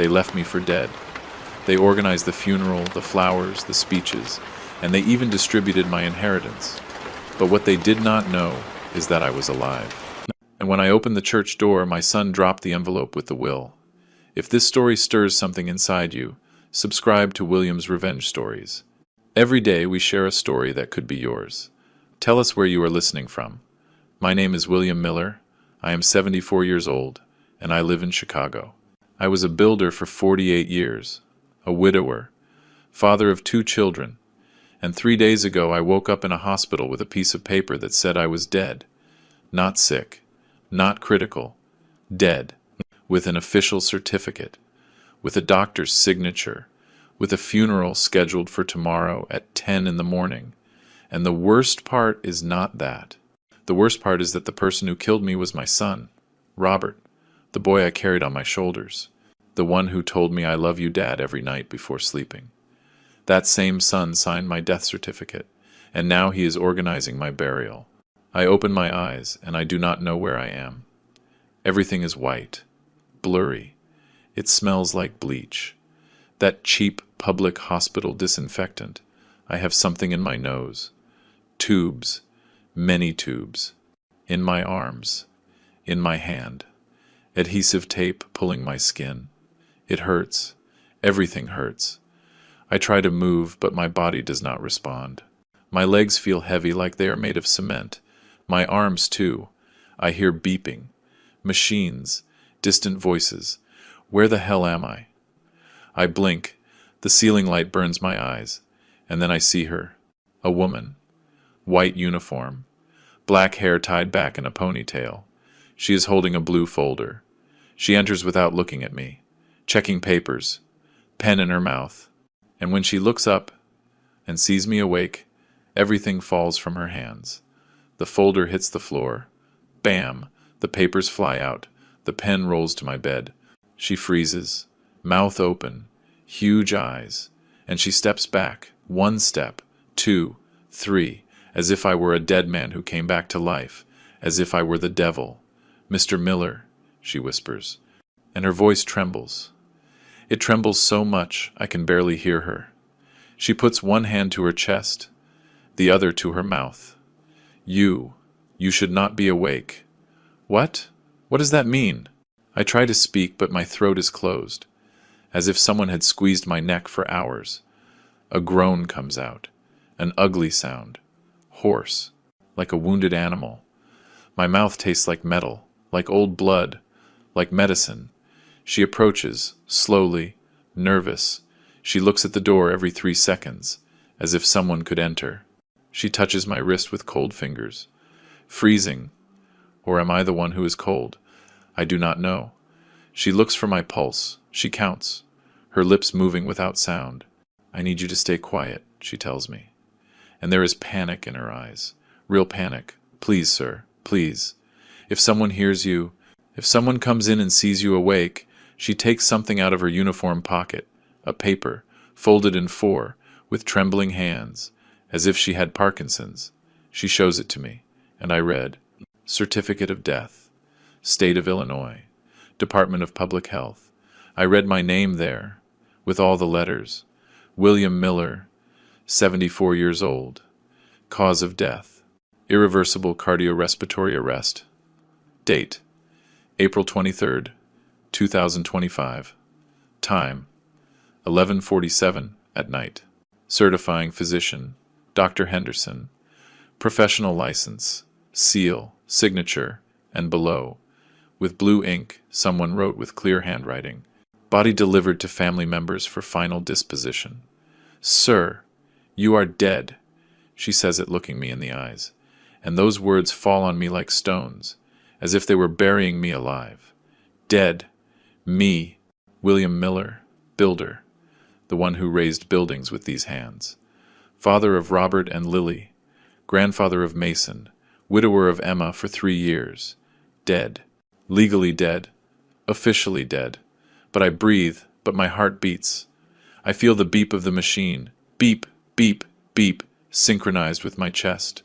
They left me for dead. They organized the funeral, the flowers, the speeches, and they even distributed my inheritance. But what they did not know is that I was alive. And when I opened the church door, my son dropped the envelope with the will. If this story stirs something inside you, subscribe to William's Revenge Stories. Every day we share a story that could be yours. Tell us where you are listening from. My name is William Miller. I am 74 years old, and I live in Chicago. I was a builder for 48 years, a widower, father of 2 children, and 3 days ago I woke up in a hospital with a piece of paper that said I was dead. Not sick, not critical, dead, with an official certificate, with a doctor's signature, with a funeral scheduled for tomorrow at 10 in the morning. And the worst part is not that. The worst part is that the person who killed me was my son, Robert, the boy I carried on my shoulders, the one who told me I love you, Dad, every night before sleeping. That same son signed my death certificate, and now he is organizing my burial. I open my eyes, and I do not know where I am. Everything is white, blurry. It smells like bleach. That cheap public hospital disinfectant. I have something in my nose. Tubes, many tubes. In my arms, in my hand. Adhesive tape pulling my skin. It hurts. Everything hurts. I try to move, but my body does not respond. My legs feel heavy like they are made of cement. My arms, too. I hear beeping. Machines. Distant voices. Where the hell am I? I blink. The ceiling light burns my eyes. And then I see her. A woman. White uniform. Black hair tied back in a ponytail. She is holding a blue folder. She enters without looking at me, checking papers, pen in her mouth. And when she looks up and sees me awake, everything falls from her hands. The folder hits the floor. Bam! The papers fly out. The pen rolls to my bed. She freezes, mouth open, huge eyes, and she steps back, 1 step, 2, 3, as if I were a dead man who came back to life, as if I were the devil. "Mr. Miller," she whispers, and her voice trembles. It trembles so much I can barely hear her. She puts one hand to her chest, the other to her mouth. You should not be awake." What? What does that mean? I try to speak, but my throat is closed, as if someone had squeezed my neck for hours. A groan comes out, an ugly sound, hoarse, like a wounded animal. My mouth tastes like metal, like old blood, like medicine. She approaches, slowly, nervous. She looks at the door every 3 seconds, as if someone could enter. She touches my wrist with cold fingers. Freezing. Or am I the one who is cold? I do not know. She looks for my pulse. She counts, her lips moving without sound. "I need you to stay quiet," she tells me. And there is panic in her eyes. Real panic. "Please, sir, please. If someone hears you, if someone comes in and sees you awake," she takes something out of her uniform pocket, a paper, folded in 4, with trembling hands, as if she had Parkinson's. She shows it to me, and I read, "Certificate of Death, State of Illinois, Department of Public Health." I read my name there, with all the letters. William Miller, 74 years old. Cause of death, irreversible cardiorespiratory arrest. Date, April 23rd, 2025. Time, 11:47 at night. Certifying physician, Dr. Henderson. Professional license, seal, signature, and below, with blue ink, someone wrote with clear handwriting, "Body delivered to family members for final disposition." "Sir, you are dead," she says it looking me in the eyes, and those words fall on me like stones, as if they were burying me alive. Dead. Me, William Miller, builder, the one who raised buildings with these hands. Father of Robert and Lily, grandfather of Mason, widower of Emma for 3 years. Dead. Legally dead. Officially dead. But I breathe, but my heart beats. I feel the beep of the machine. Beep, beep, beep, synchronized with my chest.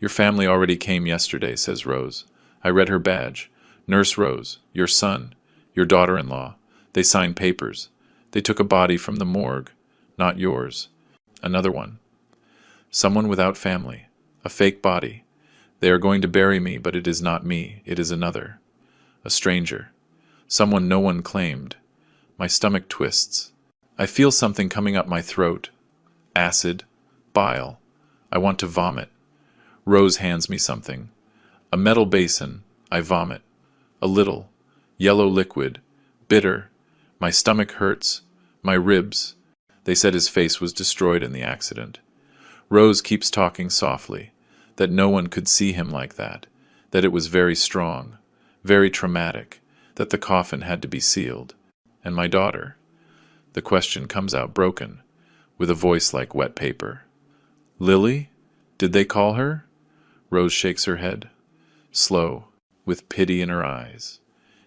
"Your family already came yesterday," says Rose. I read her badge. "Nurse Rose, your son, your daughter-in-law, They signed papers. They took a body from the morgue. Not yours. Another one. Someone without family. A fake body. They are going to bury me, but it is not me. It is another. A stranger. Someone no one claimed. My stomach twists. I feel something coming up my throat. Acid. Bile. I want to vomit. Rose hands me something. A metal basin. I vomit. A little. Yellow liquid. Bitter. My stomach hurts. My ribs. They said his face was destroyed in the accident. Rose keeps talking softly, that no one could see him like that it was very strong, very traumatic, that the coffin had to be sealed. And my daughter? The question comes out broken, with a voice like wet paper. Lily? Did they call her? Rose shakes her head, slow, with pity in her eyes.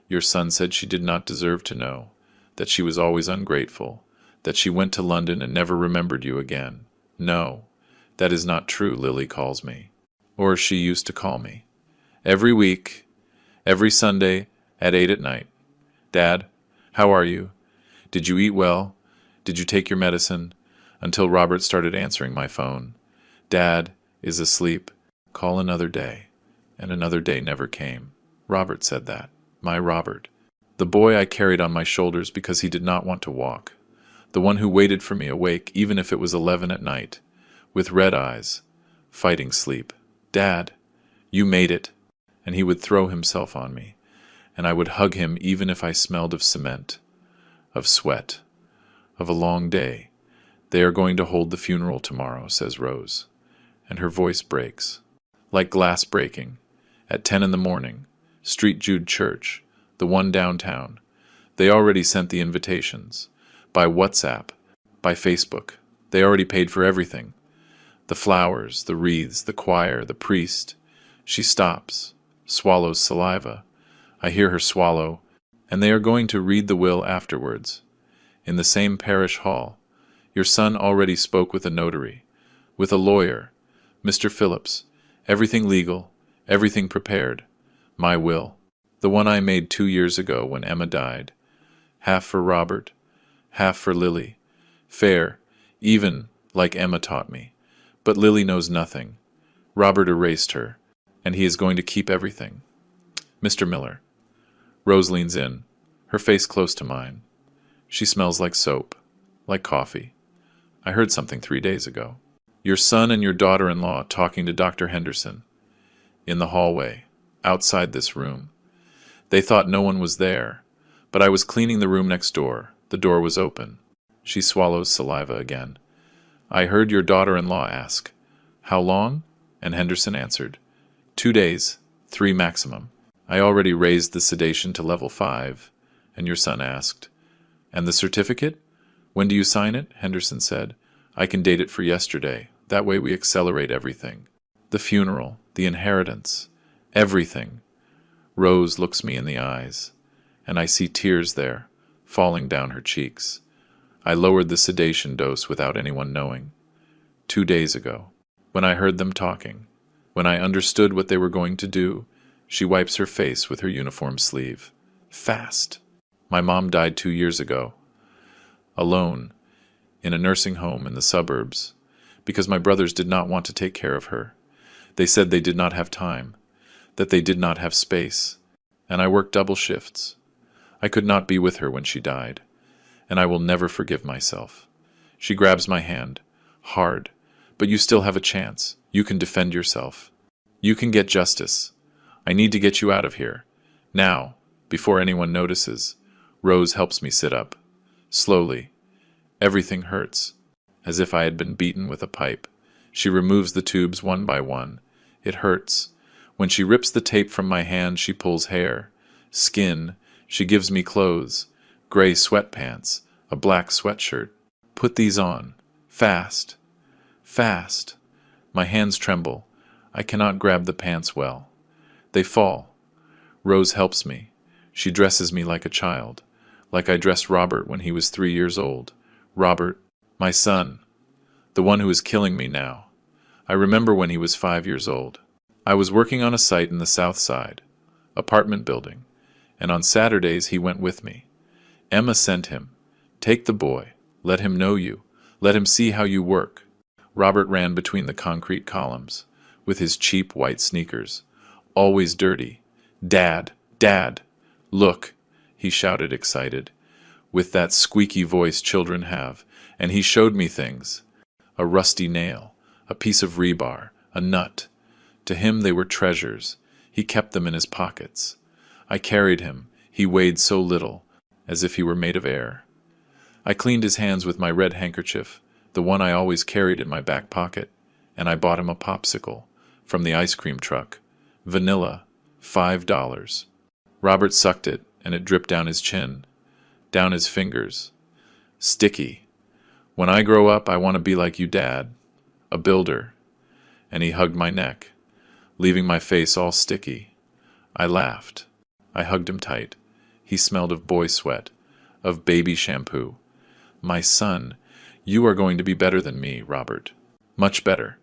Your son said she did not deserve to know, that she was always ungrateful, that she went to London and never remembered you again. No, that is not true, Lily calls me. Or she used to call me. Every week, every Sunday, at 8 at night. Dad, how are you? Did you eat well? Did you take your medicine? Until Robert started answering my phone. Dad is asleep. Call another day. And another day never came. Robert said that. My Robert. The boy I carried on my shoulders because he did not want to walk. The one who waited for me awake even if it was 11 at night, with red eyes, fighting sleep. Dad, you made it. And he would throw himself on me, and I would hug him even if I smelled of cement, of sweat, of a long day. They are going to hold the funeral tomorrow, says Rose, and her voice breaks, like glass breaking, at 10 in the morning, St. Jude Church, the one downtown. They already sent the invitations, by WhatsApp, by Facebook. They already paid for everything. The flowers, the wreaths, the choir, the priest. She stops, swallows saliva. I hear her swallow, and they are going to read the will afterwards. In the same parish hall. Your son already spoke with a notary, with a lawyer, Mr. Phillips. Everything legal, everything prepared. My will, the one I made 2 years ago when Emma died. Half for Robert, half for Lily. Fair, even, like Emma taught me. But Lily knows nothing. Robert erased her, and he is going to keep everything. Mr. Miller. Rose leans in, her face close to mine. She smells like soap, like coffee. I heard something 3 days ago. Your son and your daughter-in-law talking to Dr. Henderson. In the hallway, outside this room. They thought no one was there, but I was cleaning the room next door. The door was open. She swallows saliva again. I heard your daughter-in-law ask, how long? And Henderson answered, 2 days, 3 maximum. I already raised the sedation to level 5, and your son asked, and the certificate? When do you sign it? Henderson said, I can date it for yesterday. That way we accelerate everything. The funeral, the inheritance, everything. Rose looks me in the eyes, and I see tears there, falling down her cheeks. I lowered the sedation dose without anyone knowing. 2 days ago, when I heard them talking, when I understood what they were going to do, she wipes her face with her uniform sleeve. Fast. My mom died 2 years ago. Alone, in a nursing home in the suburbs, because my brothers did not want to take care of her. They said they did not have time, that they did not have space, and I worked double shifts. I could not be with her when she died, and I will never forgive myself. She grabs my hand, hard, but you still have a chance. You can defend yourself. You can get justice. I need to get you out of here. Now, before anyone notices. Rose helps me sit up. Slowly. Everything hurts, as if I had been beaten with a pipe. She removes the tubes one by one. It hurts. When she rips the tape from my hand, she pulls hair, skin. She gives me clothes, gray sweatpants, a black sweatshirt. Put these on. Fast. Fast. My hands tremble. I cannot grab the pants well. They fall. Rose helps me. She dresses me like a child, like I dressed Robert when he was 3 years old. Robert, my son, the one who is killing me now. I remember when he was 5 years old. I was working on a site in the South Side, apartment building, and on Saturdays he went with me. Emma sent him. Take the boy. Let him know you. Let him see how you work. Robert ran between the concrete columns, with his cheap white sneakers, always dirty. Dad! Dad! Look! He shouted, excited, with that squeaky voice children have, and he showed me things. A rusty nail, a piece of rebar, a nut. To him they were treasures. He kept them in his pockets. I carried him. He weighed so little, as if he were made of air. I cleaned his hands with my red handkerchief, the one I always carried in my back pocket, and I bought him a popsicle from the ice cream truck. Vanilla, $5. Robert sucked it, and it dripped down his chin, down his fingers. Sticky. When I grow up, I want to be like you, Dad. A builder. And he hugged my neck, leaving my face all sticky. I laughed. I hugged him tight. He smelled of boy sweat, of baby shampoo. My son, you are going to be better than me, Robert. Much better.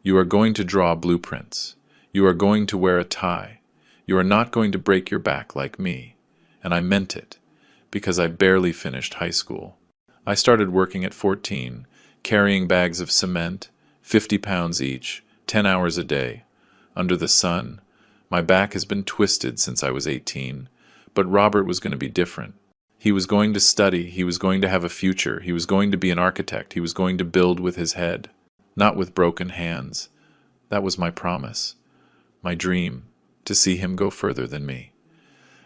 You are going to draw blueprints. You are going to wear a tie. You are not going to break your back like me. And I meant it, because I barely finished high school. I started working at 14, carrying bags of cement, 50 pounds each, 10 hours a day. Under the sun. My back has been twisted since I was 18. But Robert was going to be different. He was going to study, he was going to have a future, he was going to be an architect, he was going to build with his head, not with broken hands. That was my promise, my dream, to see him go further than me.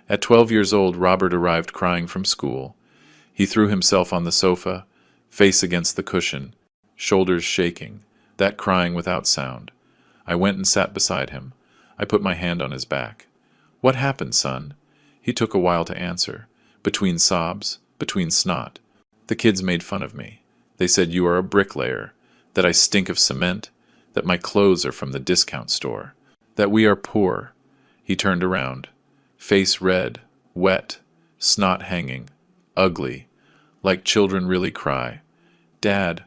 At 12 years old, Robert arrived crying from school. He threw himself on the sofa, face against the cushion, shoulders shaking, that crying without sound. I went and sat beside him. I put my hand on his back. What happened, son? He took a while to answer. Between sobs, between snot. The kids made fun of me. They said you are a bricklayer, that I stink of cement, that my clothes are from the discount store, that we are poor. He turned around, face red, wet, snot hanging, ugly, like children really cry. Dad,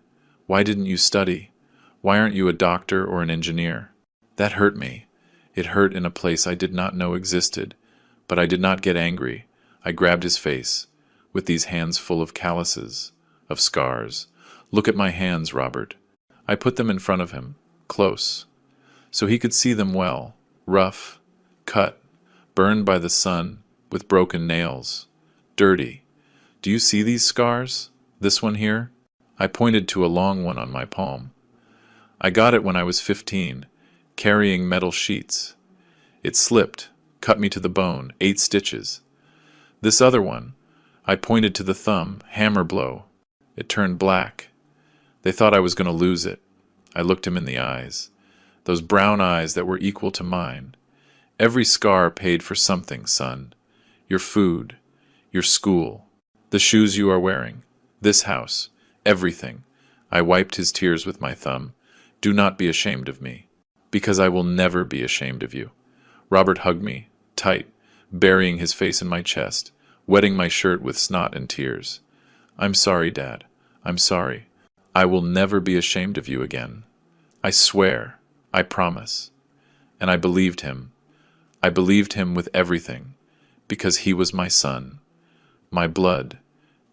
why didn't you study? Why aren't you a doctor or an engineer? That hurt me. It hurt in a place I did not know existed, but I did not get angry. I grabbed his face, with these hands full of calluses, of scars. Look at my hands, Robert. I put them in front of him, close, so he could see them well, rough, cut, burned by the sun, with broken nails, dirty. Do you see these scars? This one here? I pointed to a long one on my palm. I got it when I was 15, carrying metal sheets. It slipped, cut me to the bone, 8 stitches. This other one, I pointed to the thumb, hammer blow. It turned black. They thought I was going to lose it. I looked him in the eyes, those brown eyes that were equal to mine. Every scar paid for something, son. Your food, your school, the shoes you are wearing, this house, everything. I wiped his tears with my thumb. Do not be ashamed of me, because I will never be ashamed of you. Robert hugged me, tight, burying his face in my chest, wetting my shirt with snot and tears. I'm sorry, Dad. I'm sorry. I will never be ashamed of you again. I swear. I promise. And I believed him. I believed him with everything, because he was my son, my blood.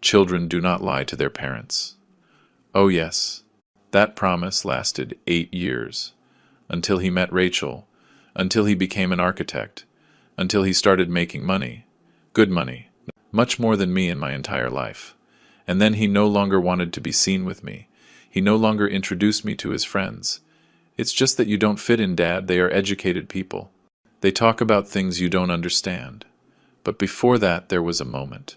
Children do not lie to their parents. Oh yes, that promise lasted 8 years, until he met Rachel, until he became an architect, until he started making money, good money, much more than me in my entire life. And then he no longer wanted to be seen with me. He no longer introduced me to his friends. It's just that you don't fit in, Dad. They are educated people. They talk about things you don't understand. But before that, there was a moment,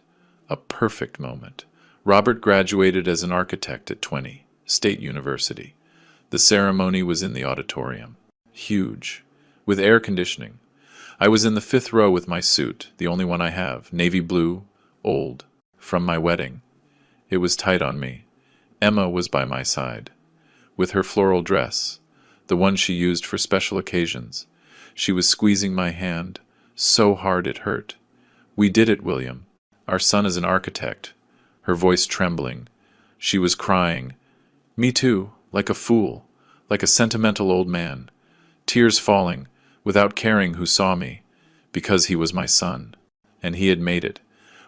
a perfect moment. Robert graduated as an architect at 20, State University. The ceremony was in the auditorium. Huge, with air conditioning. I was in the 5th row with my suit, the only one I have, navy blue, old, from my wedding. It was tight on me. Emma was by my side, with her floral dress, the one she used for special occasions. She was squeezing my hand, so hard it hurt. We did it, William. Our son is an architect. Her voice trembling. She was crying. Me too, like a fool, like a sentimental old man. Tears falling, without caring who saw me, because he was my son, and he had made it.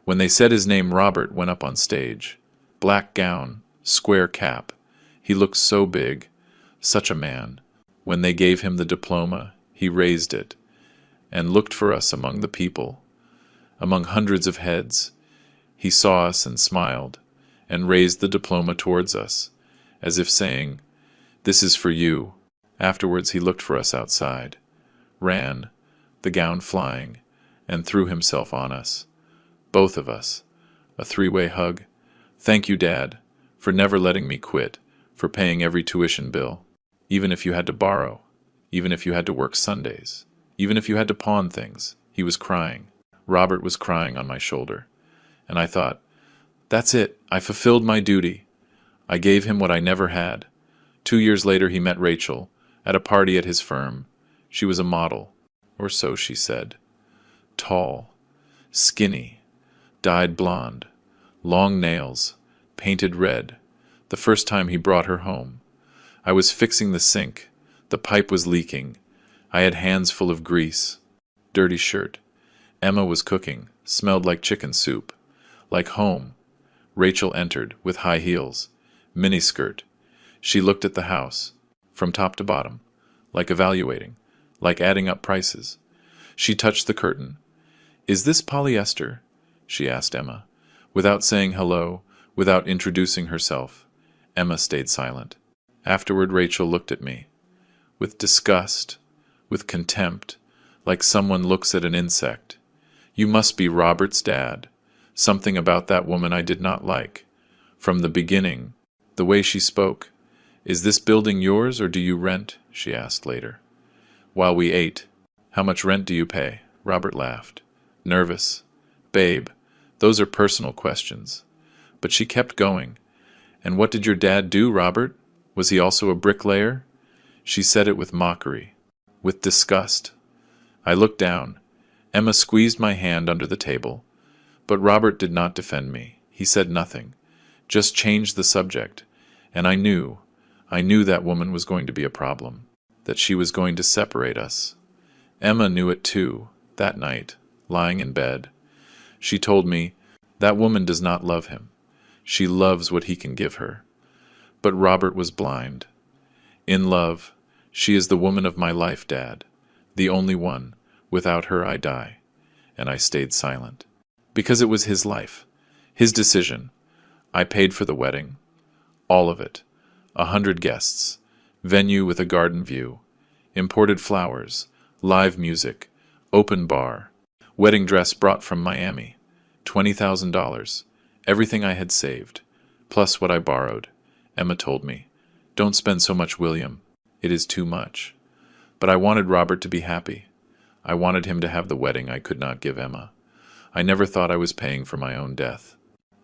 When they said his name, Robert went up on stage. Black gown, square cap. He looked so big, such a man. When they gave him the diploma, he raised it and looked for us among the people. Among hundreds of heads, he saw us and smiled, and raised the diploma towards us, as if saying, "This is for you." Afterwards he looked for us outside, ran, the gown flying, and threw himself on us. Both of us. A three-way hug. "Thank you, Dad, for never letting me quit, for paying every tuition bill, even if you had to borrow, even if you had to work Sundays, even if you had to pawn things." He was crying. Robert was crying on my shoulder. And I thought, that's it, I fulfilled my duty. I gave him what I never had. 2 years later he met Rachel, at a party at his firm. She was a model, or so she said. Tall, skinny, dyed blonde, long nails, painted red. The first time he brought her home. I was fixing the sink. The pipe was leaking. I had hands full of grease. Dirty shirt. Emma was cooking, smelled like chicken soup. Like home. Rachel entered, with high heels. Miniskirt. She looked at the house, from top to bottom, like evaluating, like adding up prices. She touched the curtain. "Is this polyester?" she asked Emma. Without saying hello, without introducing herself, Emma stayed silent. Afterward Rachel looked at me. With disgust, with contempt, like someone looks at an insect. "You must be Robert's dad." Something about that woman I did not like. From the beginning, the way she spoke. "Is this building yours or do you rent?" she asked later. While we ate, "How much rent do you pay?" Robert laughed. Nervous. "Babe, those are personal questions." But she kept going. "And what did your dad do, Robert? Was he also a bricklayer?" She said it with mockery, with disgust. I looked down. Emma squeezed my hand under the table. But Robert did not defend me. He said nothing, just changed the subject. And I knew that woman was going to be a problem, that she was going to separate us. Emma knew it too, that night, lying in bed. She told me, "That woman does not love him. She loves what he can give her." But Robert was blind. "In love, she is the woman of my life, Dad. The only one. Without her I die." And I stayed silent. Because it was his life, his decision. I paid for the wedding. All of it. 100 guests. Venue with a garden view. Imported flowers. Live music. Open bar. Wedding dress brought from Miami. $20,000. Everything I had saved. Plus what I borrowed. Emma told me, "Don't spend so much, William. It is too much." But I wanted Robert to be happy. I wanted him to have the wedding I could not give Emma. I never thought I was paying for my own death.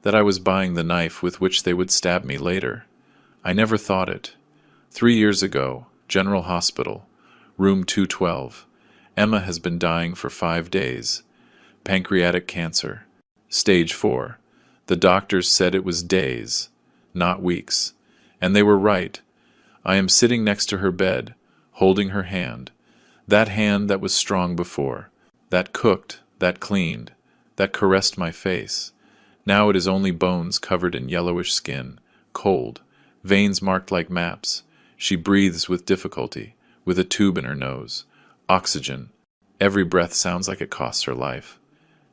That I was buying the knife with which they would stab me later. I never thought it. 3 years ago, General Hospital, room 212. Emma has been dying for 5 days. Pancreatic cancer. Stage 4. The doctors said it was days, not weeks. And they were right. I am sitting next to her bed, holding her hand. That hand that was strong before. That cooked, that cleaned, that caressed my face. Now it is only bones covered in yellowish skin, cold, veins marked like maps. She breathes with difficulty, with a tube in her nose. Oxygen. Every breath sounds like it costs her life.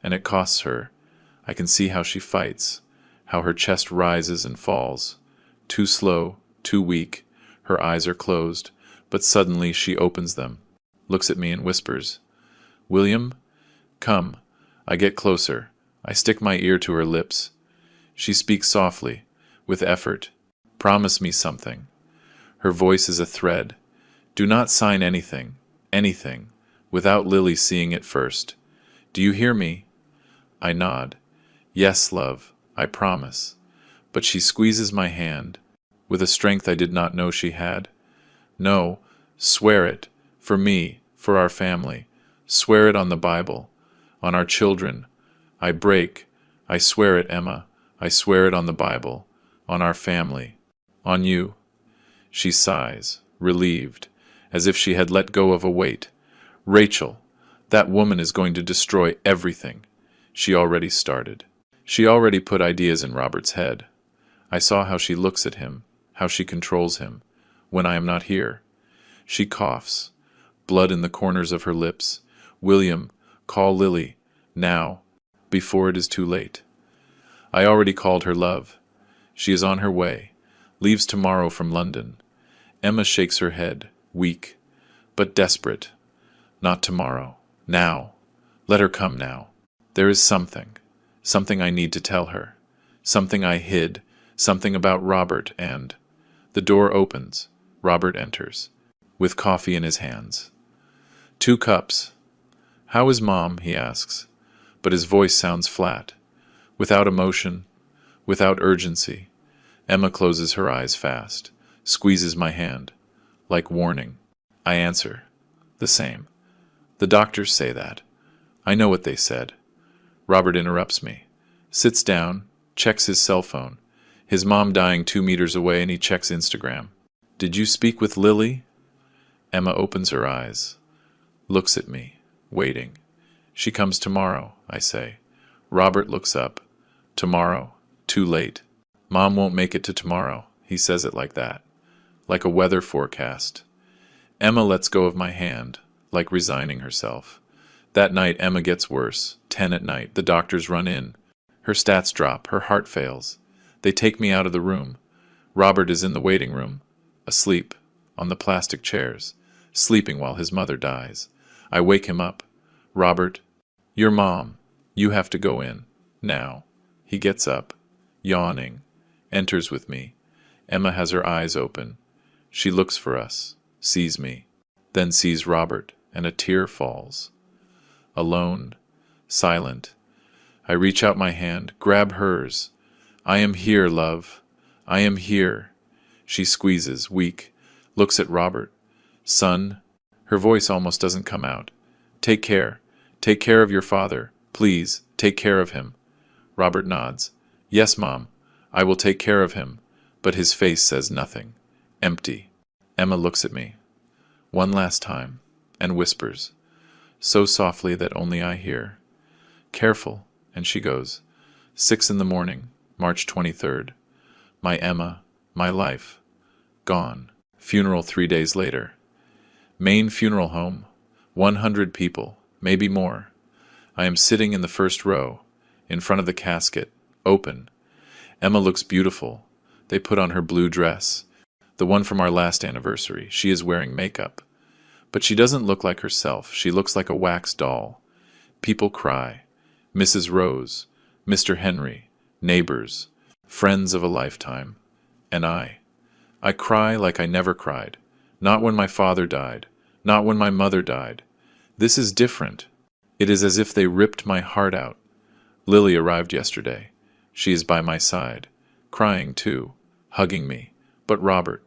And it costs her. I can see how she fights, how her chest rises and falls. Too slow, too weak. Her eyes are closed, but suddenly she opens them, looks at me and whispers, "William, come." I get closer. I stick my ear to her lips. She speaks softly, with effort. "Promise me something." Her voice is a thread. "Do not sign anything, anything, without Lily seeing it first. Do you hear me?" I nod. "Yes, love, I promise." But she squeezes my hand, with a strength I did not know she had. "No, swear it, for me, for our family. Swear it on the Bible. On our children. I break. I swear it, Emma. I swear it on the Bible. On our family. On you." She sighs, relieved, as if she had let go of a weight. "Rachel, that woman is going to destroy everything. She already started." She already put ideas in Robert's head. I saw how she looks at him, how she controls him, when I am not here. She coughs, blood in the corners of her lips. William, call Lily, now, before it is too late. I already called her love. She is on her way, leaves tomorrow from London. Emma shakes her head, weak, but desperate. Not tomorrow. Now. Let her come now. There is something I need to tell her. Something I hid, something about Robert and... The door opens. Robert enters, with coffee in his hands. 2 cups. How is Mom? He asks, but his voice sounds flat, without emotion, without urgency. Emma closes her eyes fast, squeezes my hand, like warning. I answer, the same. The doctors say that. I know what they said. Robert interrupts me, sits down, checks his cell phone. His mom dying 2 meters away, and he checks Instagram. Did you speak with Lily? Emma opens her eyes, looks at me, waiting. She comes tomorrow, I say. Robert looks up. Tomorrow, too late. Mom won't make it to tomorrow. He says it like that, like a weather forecast. Emma lets go of my hand, like resigning herself. That night, Emma gets worse. 10 at night, the doctors run in. Her stats drop, her heart fails. They take me out of the room. Robert is in the waiting room, asleep, on the plastic chairs, sleeping while his mother dies. I wake him up. Robert, your mom. You have to go in. Now. He gets up, yawning, enters with me. Emma has her eyes open. She looks for us, sees me, then sees Robert, and a tear falls. Alone, silent. I reach out my hand, grab hers. I am here, love. I am here. She squeezes, weak, looks at Robert. Son, her voice almost doesn't come out. Take care. Take care of your father. Please, take care of him. Robert nods. Yes, Mom. I will take care of him. But his face says nothing. Empty. Emma looks at me. One last time, and whispers, so softly that only I hear. Careful, and she goes. 6 in the morning, March 23rd. My Emma, my life, gone. Funeral 3 days later. Main funeral home, 100 people, maybe more. I am sitting in the first row, in front of the casket, open. Emma looks beautiful. They put on her blue dress, the one from our last anniversary. She is wearing makeup. But she doesn't look like herself. She looks like a wax doll. People cry. Mrs. Rose, Mr. Henry, neighbors, friends of a lifetime. And I cry like I never cried. Not when my father died. Not when my mother died. This is different. It is as if they ripped my heart out. Lily arrived yesterday. She is by my side, crying too, hugging me. But Robert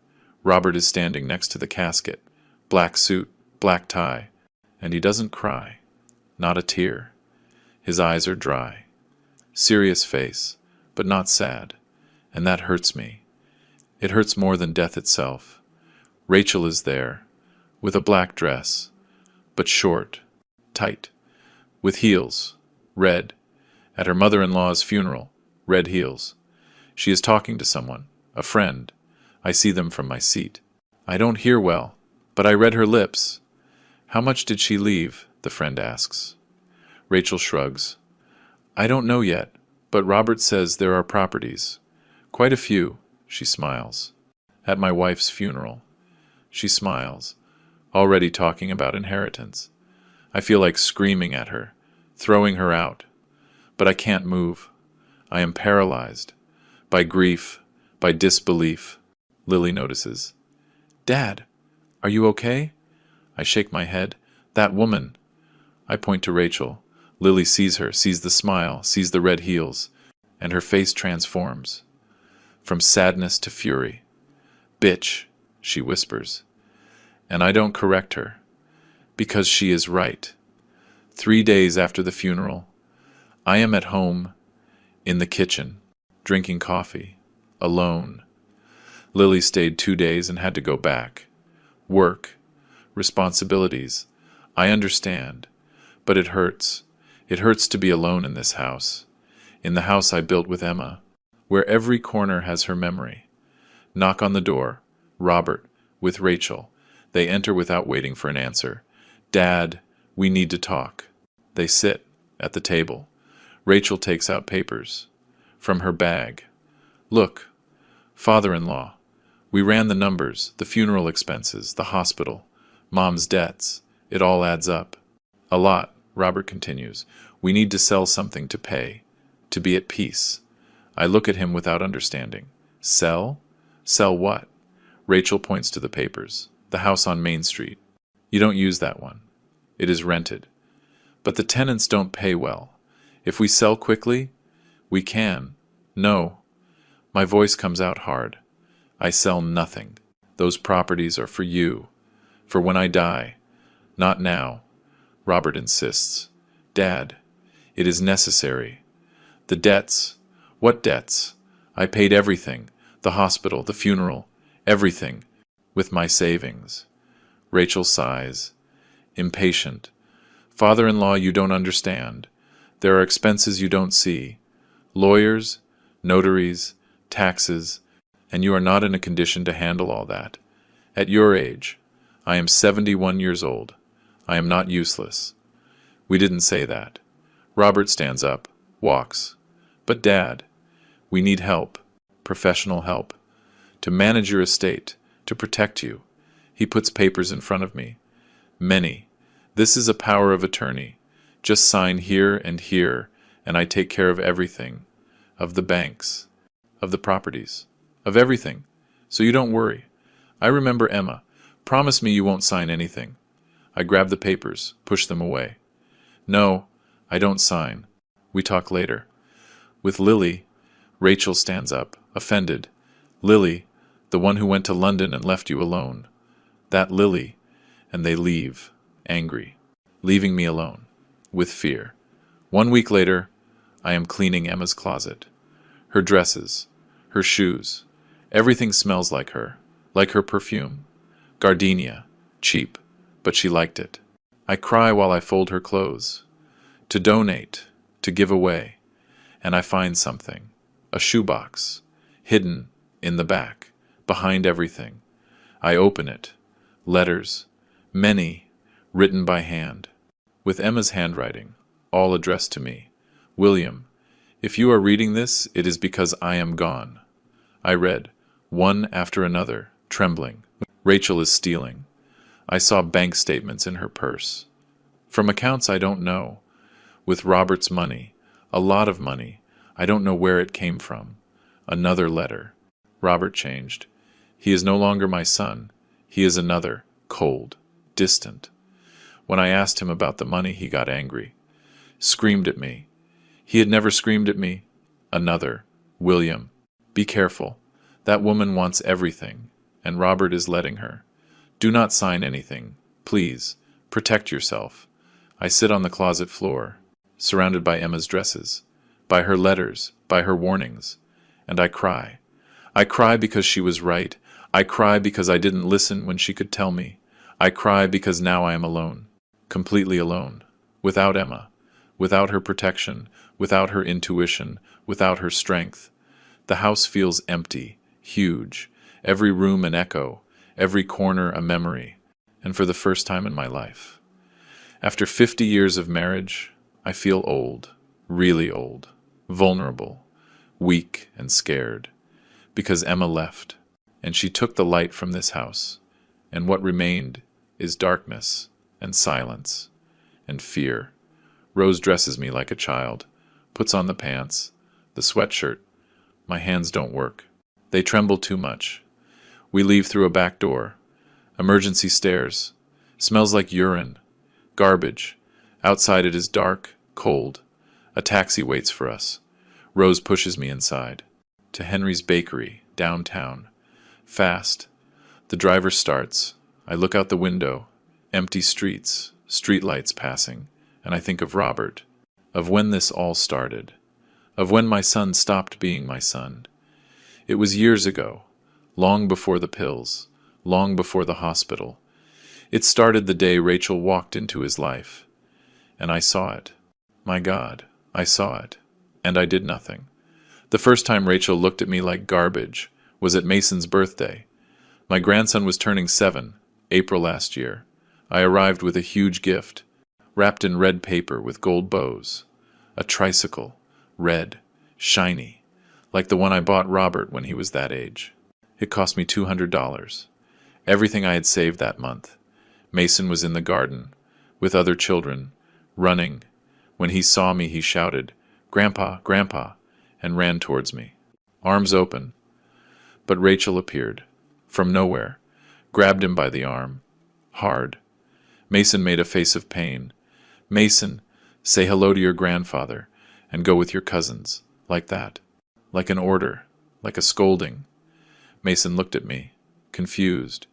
is standing next to the casket. Black suit, black tie, and he doesn't cry. Not a tear. His eyes are dry. Serious face, but not sad. And that hurts me. It hurts more than death itself. Rachel is there, with a black dress, but short, tight, with heels, red. At her mother-in-law's funeral, red heels. She is talking to someone, a friend. I see them from my seat. I don't hear well, but I read her lips. How much did she leave? The friend asks. Rachel shrugs. I don't know yet, but Robert says there are properties. Quite a few, she smiles. At my wife's funeral. She smiles, already talking about inheritance. I feel like screaming at her, throwing her out. But I can't move. I am paralyzed. By grief, by disbelief. Lily notices. Dad, are you okay? I shake my head. That woman. I point to Rachel. Lily sees her, sees the smile, sees the red heels, and her face transforms. From sadness to fury. Bitch, she whispers. And I don't correct her. Because she is right. 3 days after the funeral, I am at home, in the kitchen, drinking coffee, alone. Lily stayed 2 days and had to go back. Work, responsibilities. I understand, but it hurts. It hurts to be alone in this house. in the house I built with Emma, where every corner has her memory. Knock on the door. Robert, with Rachel. They enter without waiting for an answer. Dad, we need to talk. They sit at the table. Rachel takes out papers from her bag. Look, father-in-law. We ran the numbers, the funeral expenses, the hospital, Mom's debts. It all adds up. A lot, Robert continues. We need to sell something to pay, to be at peace. I look at him without understanding. Sell? Sell what? Rachel points to the papers. The house on Main Street. You don't use that one. It is rented. But the tenants don't pay well. If we sell quickly, we can. No. My voice comes out hard. I sell nothing. Those properties are for you. For when I die. Not now. Robert insists. Dad, it is necessary. The debts. What debts? I paid everything. The hospital, the funeral, everything. With my savings. Rachel sighs. Impatient. Father-in-law, you don't understand. There are expenses you don't see. Lawyers, notaries, taxes, and you are not in a condition to handle all that. At your age, I am 71 years old. I am not useless. We didn't say that. Robert stands up, walks. But Dad, we need help, professional help, to manage your estate, to protect you. He puts papers in front of me. Many. This is a power of attorney. Just sign here, and I take care of everything. Of the banks. Of the properties. Of everything. So you don't worry. I remember Emma. Promise me you won't sign anything. I grab the papers, push them away. No, I don't sign. We talk later. With Lily, Rachel stands up, offended. Lily, the one who went to London and left you alone. That Lily. And they leave, angry, leaving me alone, with fear. 1 week later, I am cleaning Emma's closet. Her dresses, her shoes, everything smells like her perfume. Gardenia, cheap, but she liked it. I cry while I fold her clothes. To donate, to give away. And I find something, a shoebox, hidden in the back, behind everything. I open it. Letters, many, written by hand, with Emma's handwriting, all addressed to me. William, if you are reading this, it is because I am gone. I read, one after another, trembling. Rachel is stealing. I saw bank statements in her purse. From accounts I don't know. With Robert's money, a lot of money. I don't know where it came from. Another letter. Robert changed. He is no longer my son. He is another, cold, distant. When I asked him about the money, he got angry. Screamed at me. He had never screamed at me. Another, William. Be careful. That woman wants everything, and Robert is letting her. Do not sign anything. Please, protect yourself. I sit on the closet floor, surrounded by Emma's dresses, by her letters, by her warnings, and I cry. I cry because she was right. I cry because I didn't listen when she could tell me. I cry because now I am alone, completely alone, without Emma, without her protection, without her intuition, without her strength. The house feels empty, huge, every room an echo, every corner a memory, and for the first time in my life. After 50 years of marriage, I feel old, really old, vulnerable, weak and scared, because Emma left, and she took the light from this house, and what remained is darkness and silence and fear. Rose dresses me like a child, puts on the pants, the sweatshirt. My hands don't work. They tremble too much. We leave through a back door. Emergency stairs. Smells like urine. Garbage. Outside it is dark, cold. A taxi waits for us. Rose pushes me inside. To Henry's Bakery, downtown. Fast. The driver starts. I look out the window. Empty streets, streetlights passing, and I think of Robert, of when this all started, of when my son stopped being my son. It was years ago, long before the pills, long before the hospital. It started the day Rachel walked into his life, and I saw it. My God, I saw it. And I did nothing. The first time Rachel looked at me like garbage was at Mason's birthday. My grandson was turning 7, April last year. I arrived with a huge gift, wrapped in red paper with gold bows. A tricycle, red, shiny, like the one I bought Robert when he was that age. It cost me $200, everything I had saved that month. Mason was in the garden, with other children, running. When he saw me, he shouted, "Grandpa, Grandpa," and ran towards me, arms open. But Rachel appeared, from nowhere, grabbed him by the arm, hard. Mason made a face of pain. "Mason, say hello to your grandfather, and go with your cousins," like that, like an order, like a scolding. Mason looked at me, confused.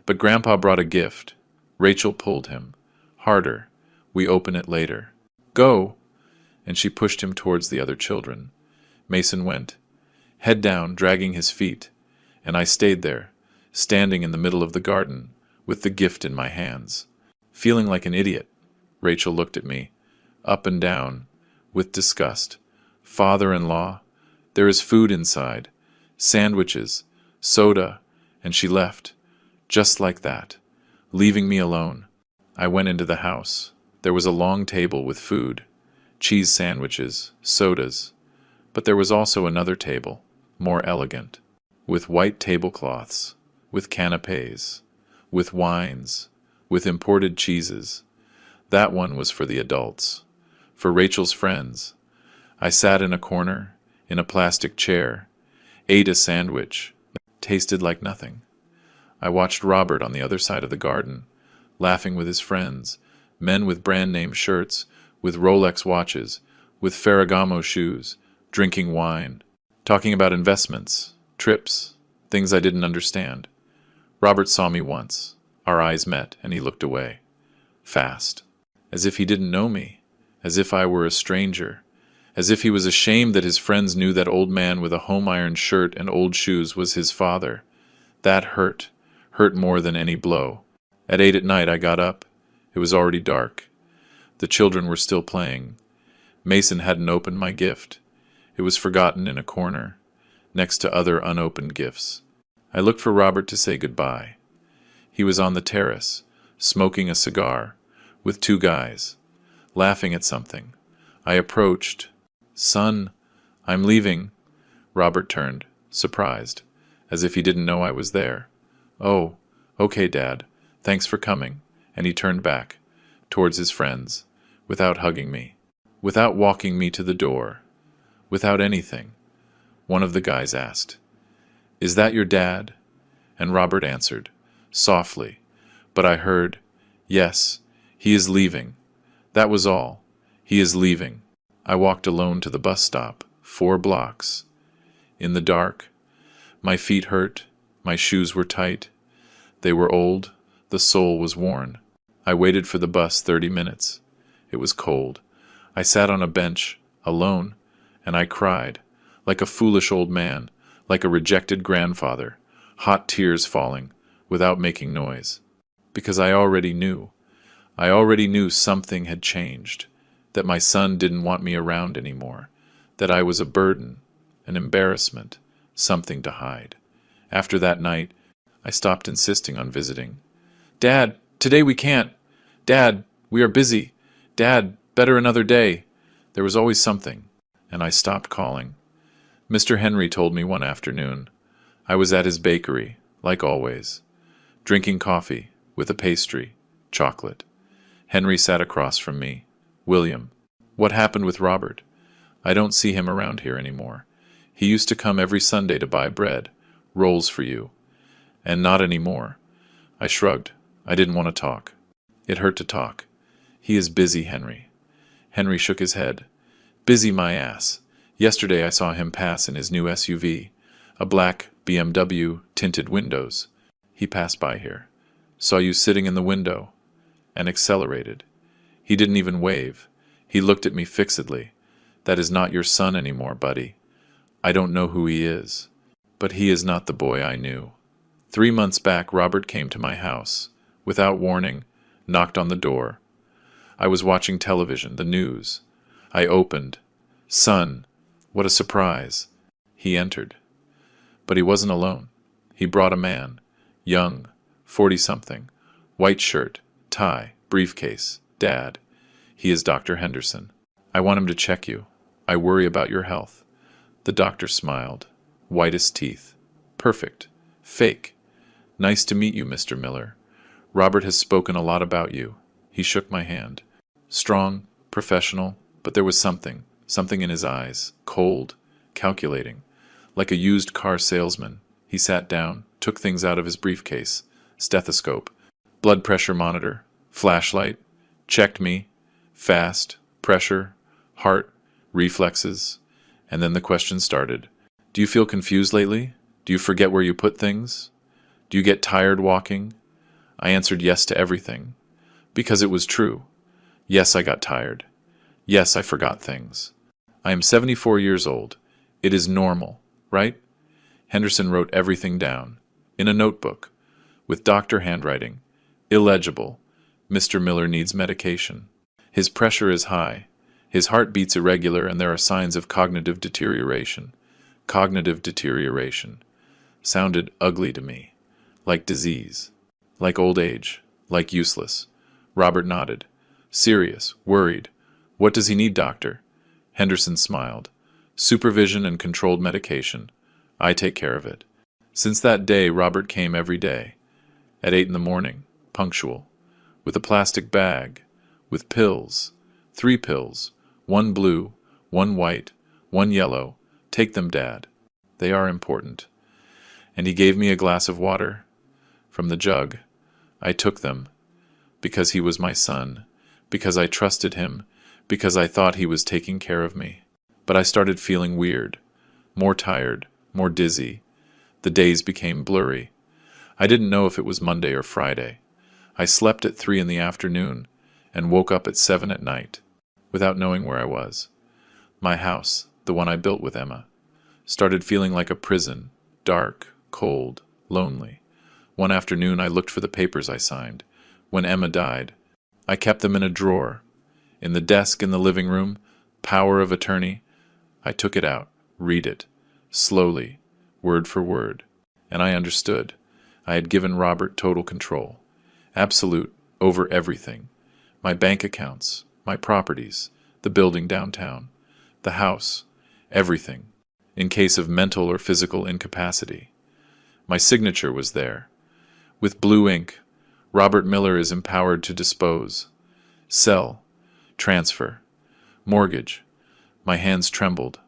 But Grandpa brought a gift. Rachel pulled him. "Harder. We open it later." "Go!" And she pushed him towards the other children. Mason went, head down, dragging his feet, and I stayed there, standing in the middle of the garden, with the gift in my hands, feeling like an idiot. Rachel looked at me, up and down, with disgust. "Father-in-law, there is food inside, sandwiches, soda," and she left, just like that, leaving me alone. I went into the house. There was a long table with food, cheese sandwiches, sodas, but there was also another table, more elegant, with white tablecloths, with canapes, with wines, with imported cheeses. That one was for the adults, for Rachel's friends. I sat in a corner, in a plastic chair, ate a sandwich, tasted like nothing. I watched Robert on the other side of the garden, laughing with his friends, men with brand-name shirts, with Rolex watches, with Ferragamo shoes, drinking wine, talking about investments, trips, things I didn't understand. Robert saw me once. Our eyes met, and he looked away. Fast. As if he didn't know me. As if I were a stranger. As if he was ashamed that his friends knew that old man with a home-ironed shirt and old shoes was his father. That hurt more than any blow. At 8 at night I got up. It was already dark. The children were still playing. Mason hadn't opened my gift. It was forgotten in a corner, next to other unopened gifts. I looked for Robert to say goodbye. He was on the terrace, smoking a cigar, with 2 guys, laughing at something. I approached. "Son, I'm leaving." Robert turned, surprised, as if he didn't know I was there. "Oh, okay, Dad. Thanks for coming." And he turned back, towards his friends, without hugging me, without walking me to the door, without anything. One of the guys asked, "Is that your dad?" And Robert answered, softly, but I heard, "Yes, he is leaving." That was all. He is leaving. I walked alone to the bus stop, 4 blocks. In the dark, my feet hurt, my shoes were tight. They were old, the sole was worn. I waited for the bus 30 minutes. It was cold. I sat on a bench, alone, and I cried, like a foolish old man, like a rejected grandfather, hot tears falling, without making noise. Because I already knew something had changed, that my son didn't want me around anymore, that I was a burden, an embarrassment, something to hide. After that night, I stopped insisting on visiting. "Dad, today we can't. Dad, we are busy. Dad, better another day." There was always something, and I stopped calling. Mr. Henry told me one afternoon. I was at his bakery, like always, drinking coffee with a pastry, chocolate. Henry sat across from me. "William, what happened with Robert? I don't see him around here anymore. He used to come every Sunday to buy bread, rolls for you. And not anymore." I shrugged. I didn't want to talk. It hurt to talk. "He is busy, Henry." Henry shook his head. "Busy my ass. Yesterday I saw him pass in his new SUV, a black BMW, tinted windows. He passed by here. Saw you sitting in the window, and accelerated. He didn't even wave. He looked at me fixedly. That is not your son anymore, buddy. I don't know who he is, but he is not the boy I knew." 3 months back, Robert came to my house, without warning, knocked on the door. I was watching television, the news. I opened. "Son, What a surprise! He entered. But he wasn't alone. He brought a man, young, 40-something, white shirt, tie, briefcase, Dad. He is Dr. Henderson. I want him to check you. I worry about your health. The doctor smiled. White as teeth. Perfect. Fake. Nice to meet you, Mr. Miller. Robert has spoken a lot about you. He shook my hand. Strong, professional, but there was something in his eyes, cold, calculating, like a used car salesman. He sat down, took things out of his briefcase, stethoscope, blood pressure monitor, flashlight, checked me, fast, pressure, heart, reflexes, and then the question started. Do you feel confused lately? Do you forget where you put things? Do you get tired walking? I answered yes to everything, because it was true. Yes, I got tired. Yes, I forgot things. I am 74 years old. It is normal, right? Henderson wrote everything down, in a notebook, with doctor handwriting, illegible. Mr. Miller needs medication. His pressure is high. His heart beats irregular, and there are signs of cognitive deterioration. Cognitive deterioration. Sounded ugly to me. Like disease. Like old age. Like useless. Robert nodded. Serious. Worried. What does he need, doctor? Henderson smiled. Supervision and controlled medication. I take care of it. Since that day, Robert came every day. At 8 in the morning. Punctual. With a plastic bag. With pills. 3 pills. 1 blue, 1 white, 1 yellow. Take them, Dad. They are important. And he gave me a glass of water. From the jug. I took them. Because he was my son. Because I trusted him. Because I thought he was taking care of me. But I started feeling weird. More tired. More dizzy. The days became blurry. I didn't know if it was Monday or Friday. I slept at 3 in the afternoon and woke up at 7 at night, without knowing where I was. My house, the one I built with Emma, started feeling like a prison, dark, cold, lonely. One afternoon I looked for the papers I signed. When Emma died, I kept them in a drawer. In the desk in the living room, power of attorney, I took it out, read it, slowly, word for word, and I understood. I had given Robert total control, absolute, over everything. My bank accounts, my properties, the building downtown, the house, everything, in case of mental or physical incapacity. My signature was there. With blue ink, Robert Miller is empowered to dispose, sell, transfer, mortgage. My hands trembled.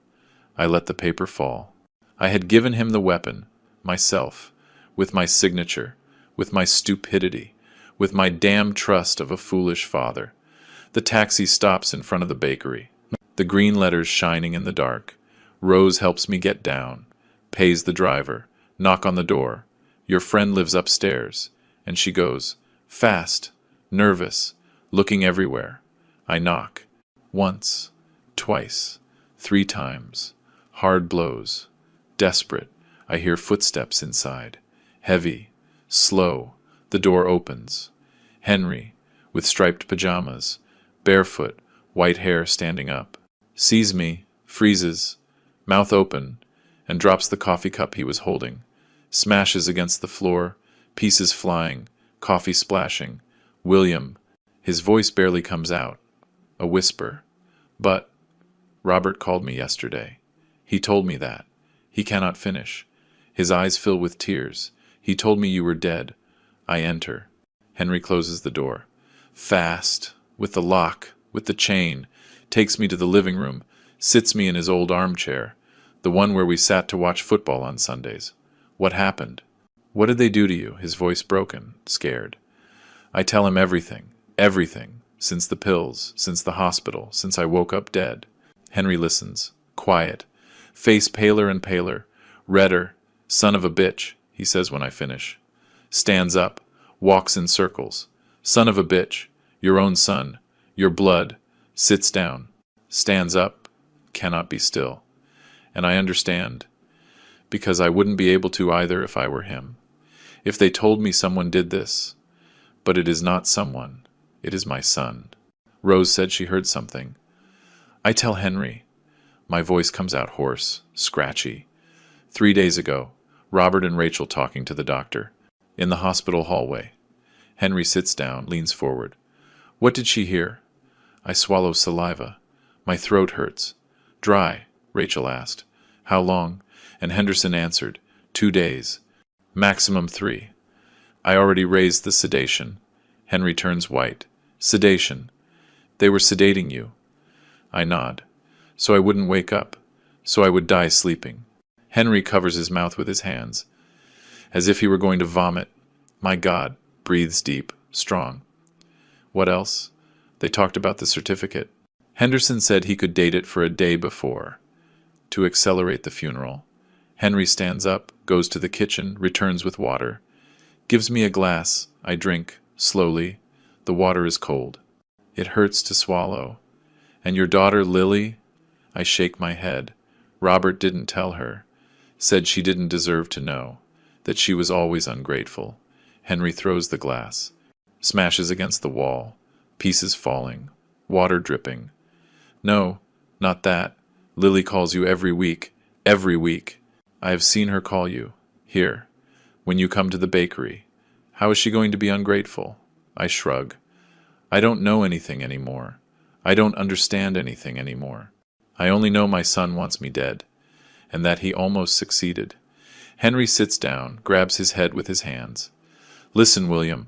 I let the paper fall. I had given him the weapon, myself, with my signature, with my stupidity, with my damn trust of a foolish father. The taxi stops in front of the bakery. The green letters shining in the dark. Rose helps me get down, pays the driver, knock on the door. Your friend lives upstairs. And she goes, fast, nervous, looking everywhere. I knock. Once, twice, 3 times. Hard blows. Desperate, I hear footsteps inside. Heavy, slow. The door opens. Henry, with striped pajamas, barefoot, white hair standing up, sees me, freezes, mouth open, and drops the coffee cup he was holding, smashes against the floor, pieces flying, coffee splashing. William, his voice barely comes out, a whisper. But Robert called me yesterday. He told me that. He cannot finish. His eyes fill with tears. He told me you were dead. I enter. Henry closes the door. Fast, with the lock, with the chain, takes me to the living room, sits me in his old armchair, the one where we sat to watch football on Sundays. What happened? What did they do to you? His voice broken, scared. I tell him everything, since the pills, since the hospital, since I woke up dead. Henry listens, quiet, face paler and paler, redder. Son of a bitch, he says when I finish. Stands up, walks in circles. Son of a bitch, your own son, your blood. Sits down, stands up, cannot be still. And I understand, because I wouldn't be able to either if I were him. If they told me someone did this, but it is not someone, it is my son. Rose said she heard something. I tell Henry, My voice comes out hoarse, scratchy. 3 days ago, Robert and Rachel talking to the doctor. In the hospital hallway. Henry sits down, leans forward. What did she hear? I swallow saliva. My throat hurts. Dry, Rachel asked. How long? And Henderson answered, 2 days. Maximum 3. I already raised the sedation. Henry turns white. Sedation. They were sedating you. I nod. So I wouldn't wake up. So I would die sleeping. Henry covers his mouth with his hands, as if he were going to vomit. My God, breathes deep, strong. What else? They talked about the certificate. Henderson said he could date it for a day before, to accelerate the funeral. Henry stands up, goes to the kitchen, returns with water. Gives me a glass. I drink, slowly. The water is cold. It hurts to swallow. And your daughter, Lily? I shake my head. Robert didn't tell her. Said she didn't deserve to know. That she was always ungrateful. Henry throws the glass. Smashes against the wall. Pieces falling. Water dripping. No, not that. Lily calls you every week. Every week. I have seen her call you. Here. When you come to the bakery. How is she going to be ungrateful? I shrug. I don't know anything anymore. I don't understand anything anymore. I only know my son wants me dead, and that he almost succeeded. Henry sits down, grabs his head with his hands. Listen, William,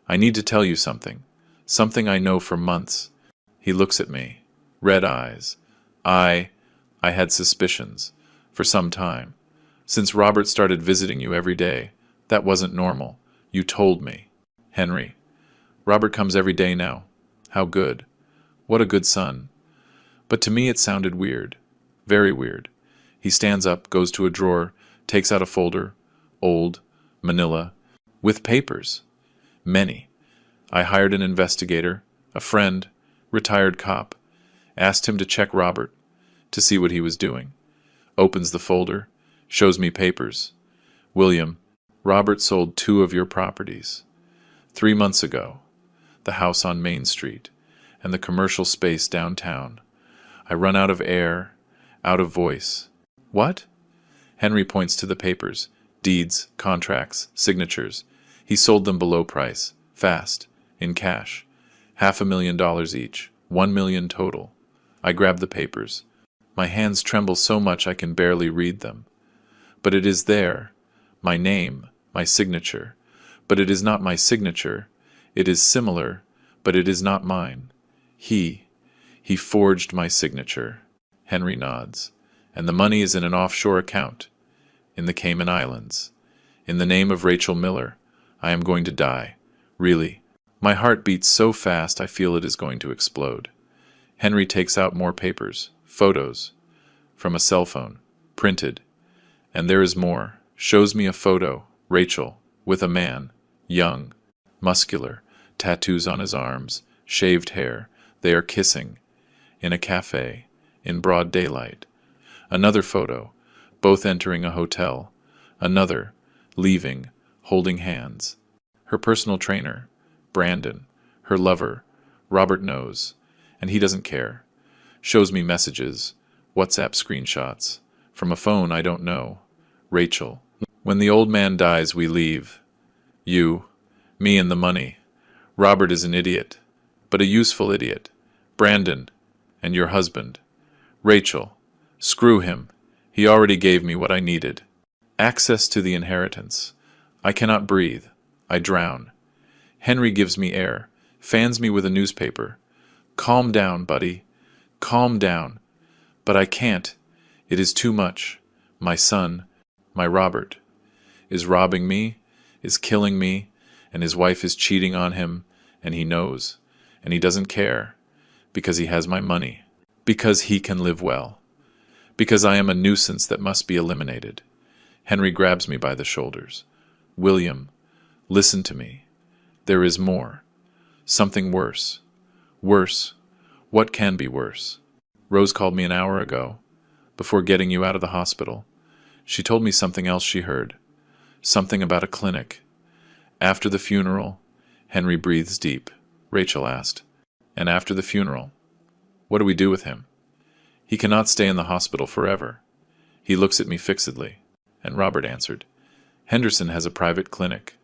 I need to tell you something. Something I know for months. He looks at me. Red eyes. I had suspicions. For some time. Since Robert started visiting you every day. That wasn't normal. You told me. Henry. Robert comes every day now. How good. What a good son. But to me it sounded weird. Very weird. He stands up, goes to a drawer, takes out a folder. Old. Manila. With papers. Many. I hired an investigator, a friend, retired cop. Asked him to check Robert, to see what he was doing. Opens the folder, shows me papers. William, Robert sold 2 of your properties. 3 months ago. The house on Main Street, and the commercial space downtown. I run out of air, out of voice. What? Henry points to the papers. Deeds, contracts, signatures. He sold them below price, fast, in cash. $500,000 each, $1 million total. I grab the papers. My hands tremble so much I can barely read them. But it is there, my name, my signature. But it is not my signature. It is similar, but it is not mine. He forged my signature. Henry nods. And the money is in an offshore account, in the Cayman Islands. In the name of Rachel Miller, I am going to die. Really. My heart beats so fast I feel it is going to explode. Henry takes out more papers, photos, from a cell phone, printed. And there is more. Shows me a photo, Rachel, with a man, young, muscular, tattoos on his arms, shaved hair. They are kissing, in a cafe, in broad daylight. Another photo, both entering a hotel. Another, leaving, holding hands. Her personal trainer, Brandon, her lover, Robert knows, and he doesn't care. Shows me messages, WhatsApp screenshots, from a phone I don't know. Rachel. When the old man dies, we leave. You, me and the money. Robert is an idiot, but a useful idiot. Brandon, and your husband. Rachel. Screw him. He already gave me what I needed. Access to the inheritance. I cannot breathe. I drown. Henry gives me air, fans me with a newspaper. Calm down, buddy. Calm down. But I can't. It is too much. My son, my Robert, is robbing me, is killing me, and his wife is cheating on him, and he knows, and he doesn't care, because he has my money, because he can live well, because I am a nuisance that must be eliminated. Henry grabs me by the shoulders. William, listen to me. There is more. Something worse. Worse. What can be worse? Rose called me an hour ago, before getting you out of the hospital. She told me something else she heard. Something about a clinic. After the funeral, Henry breathes deep. Rachel asked, and after the funeral, what do we do with him? He cannot stay in the hospital forever. He looks at me fixedly, and Robert answered, Henderson has a private clinic.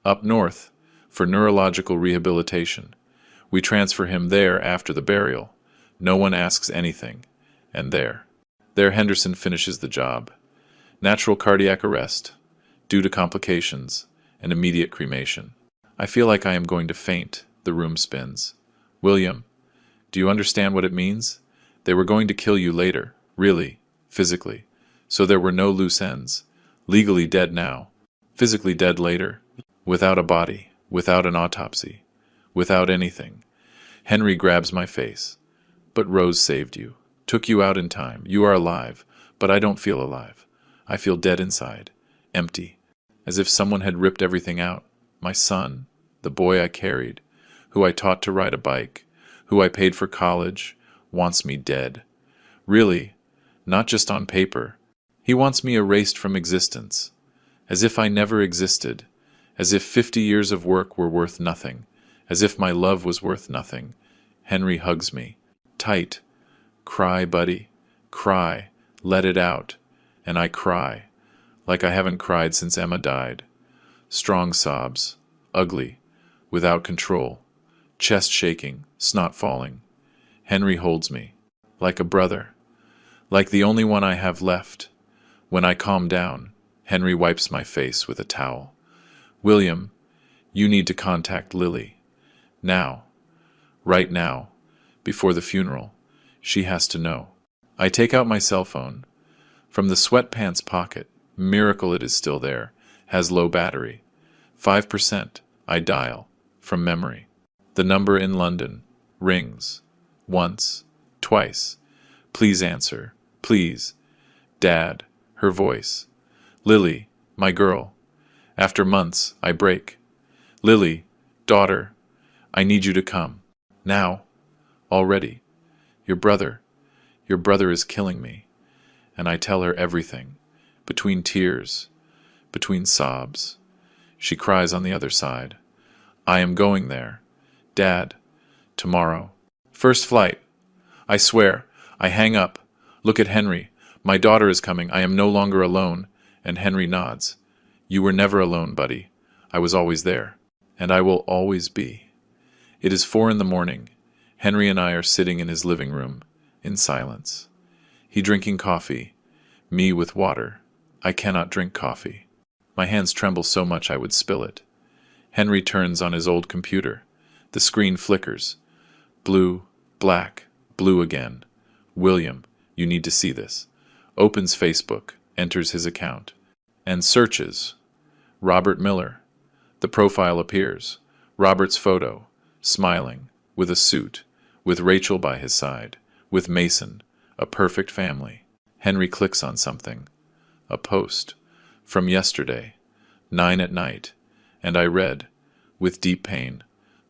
Up north, for neurological rehabilitation. We transfer him there after the burial. No one asks anything. And there Henderson finishes the job. Natural cardiac arrest, due to complications, and immediate cremation. I feel like I am going to faint. The room spins. William, do you understand what it means? They were going to kill you later, really, physically. So there were no loose ends. Legally dead now. Physically dead later. Without a body, without an autopsy, without anything. Henry grabs my face. But Rose saved you. Took you out in time. You are alive, but I don't feel alive. I feel dead inside. Empty. As if someone had ripped everything out. My son, the boy I carried, who I taught to ride a bike, who I paid for college, wants me dead. Really, not just on paper. He wants me erased from existence. As if I never existed. As if 50 years of work were worth nothing. As if my love was worth nothing. Henry hugs me. Tight. Cry, buddy. Cry. Let it out. And I cry. Like I haven't cried since Emma died. Strong sobs. Ugly. Without control. Chest shaking. Snot falling. Henry holds me. Like a brother. Like the only one I have left. When I calm down, Henry wipes my face with a towel. William, you need to contact Lily. Now. Right now. Before the funeral. She has to know. I take out my cell phone. From the sweatpants pocket, miracle it is still there, has low battery. 5%, I dial, from memory. The number in London rings. Once, twice. Please answer, please. Dad, her voice. Lily, my girl. After months, I break. Lily, daughter, I need you to come. Now. Already. Your brother is killing me. And I tell her everything, between tears, between sobs. She cries on the other side. I am going there. Dad, tomorrow. First flight. I swear. I hang up. Look at Henry. My daughter is coming. I am no longer alone. And Henry nods. You were never alone, buddy. I was always there. And I will always be. It is 4 a.m. Henry and I are sitting in his living room, in silence. He drinking coffee, me with water. I cannot drink coffee. My hands tremble so much I would spill it. Henry turns on his old computer. The screen flickers. Blue, black, blue again. William, you need to see this. Opens Facebook, enters his account, and searches. Robert Miller. The profile appears. Robert's photo, smiling, with a suit, with Rachel by his side, with Mason, a perfect family. Henry clicks on something. A post. From yesterday. 9 p.m. And I read, with deep pain,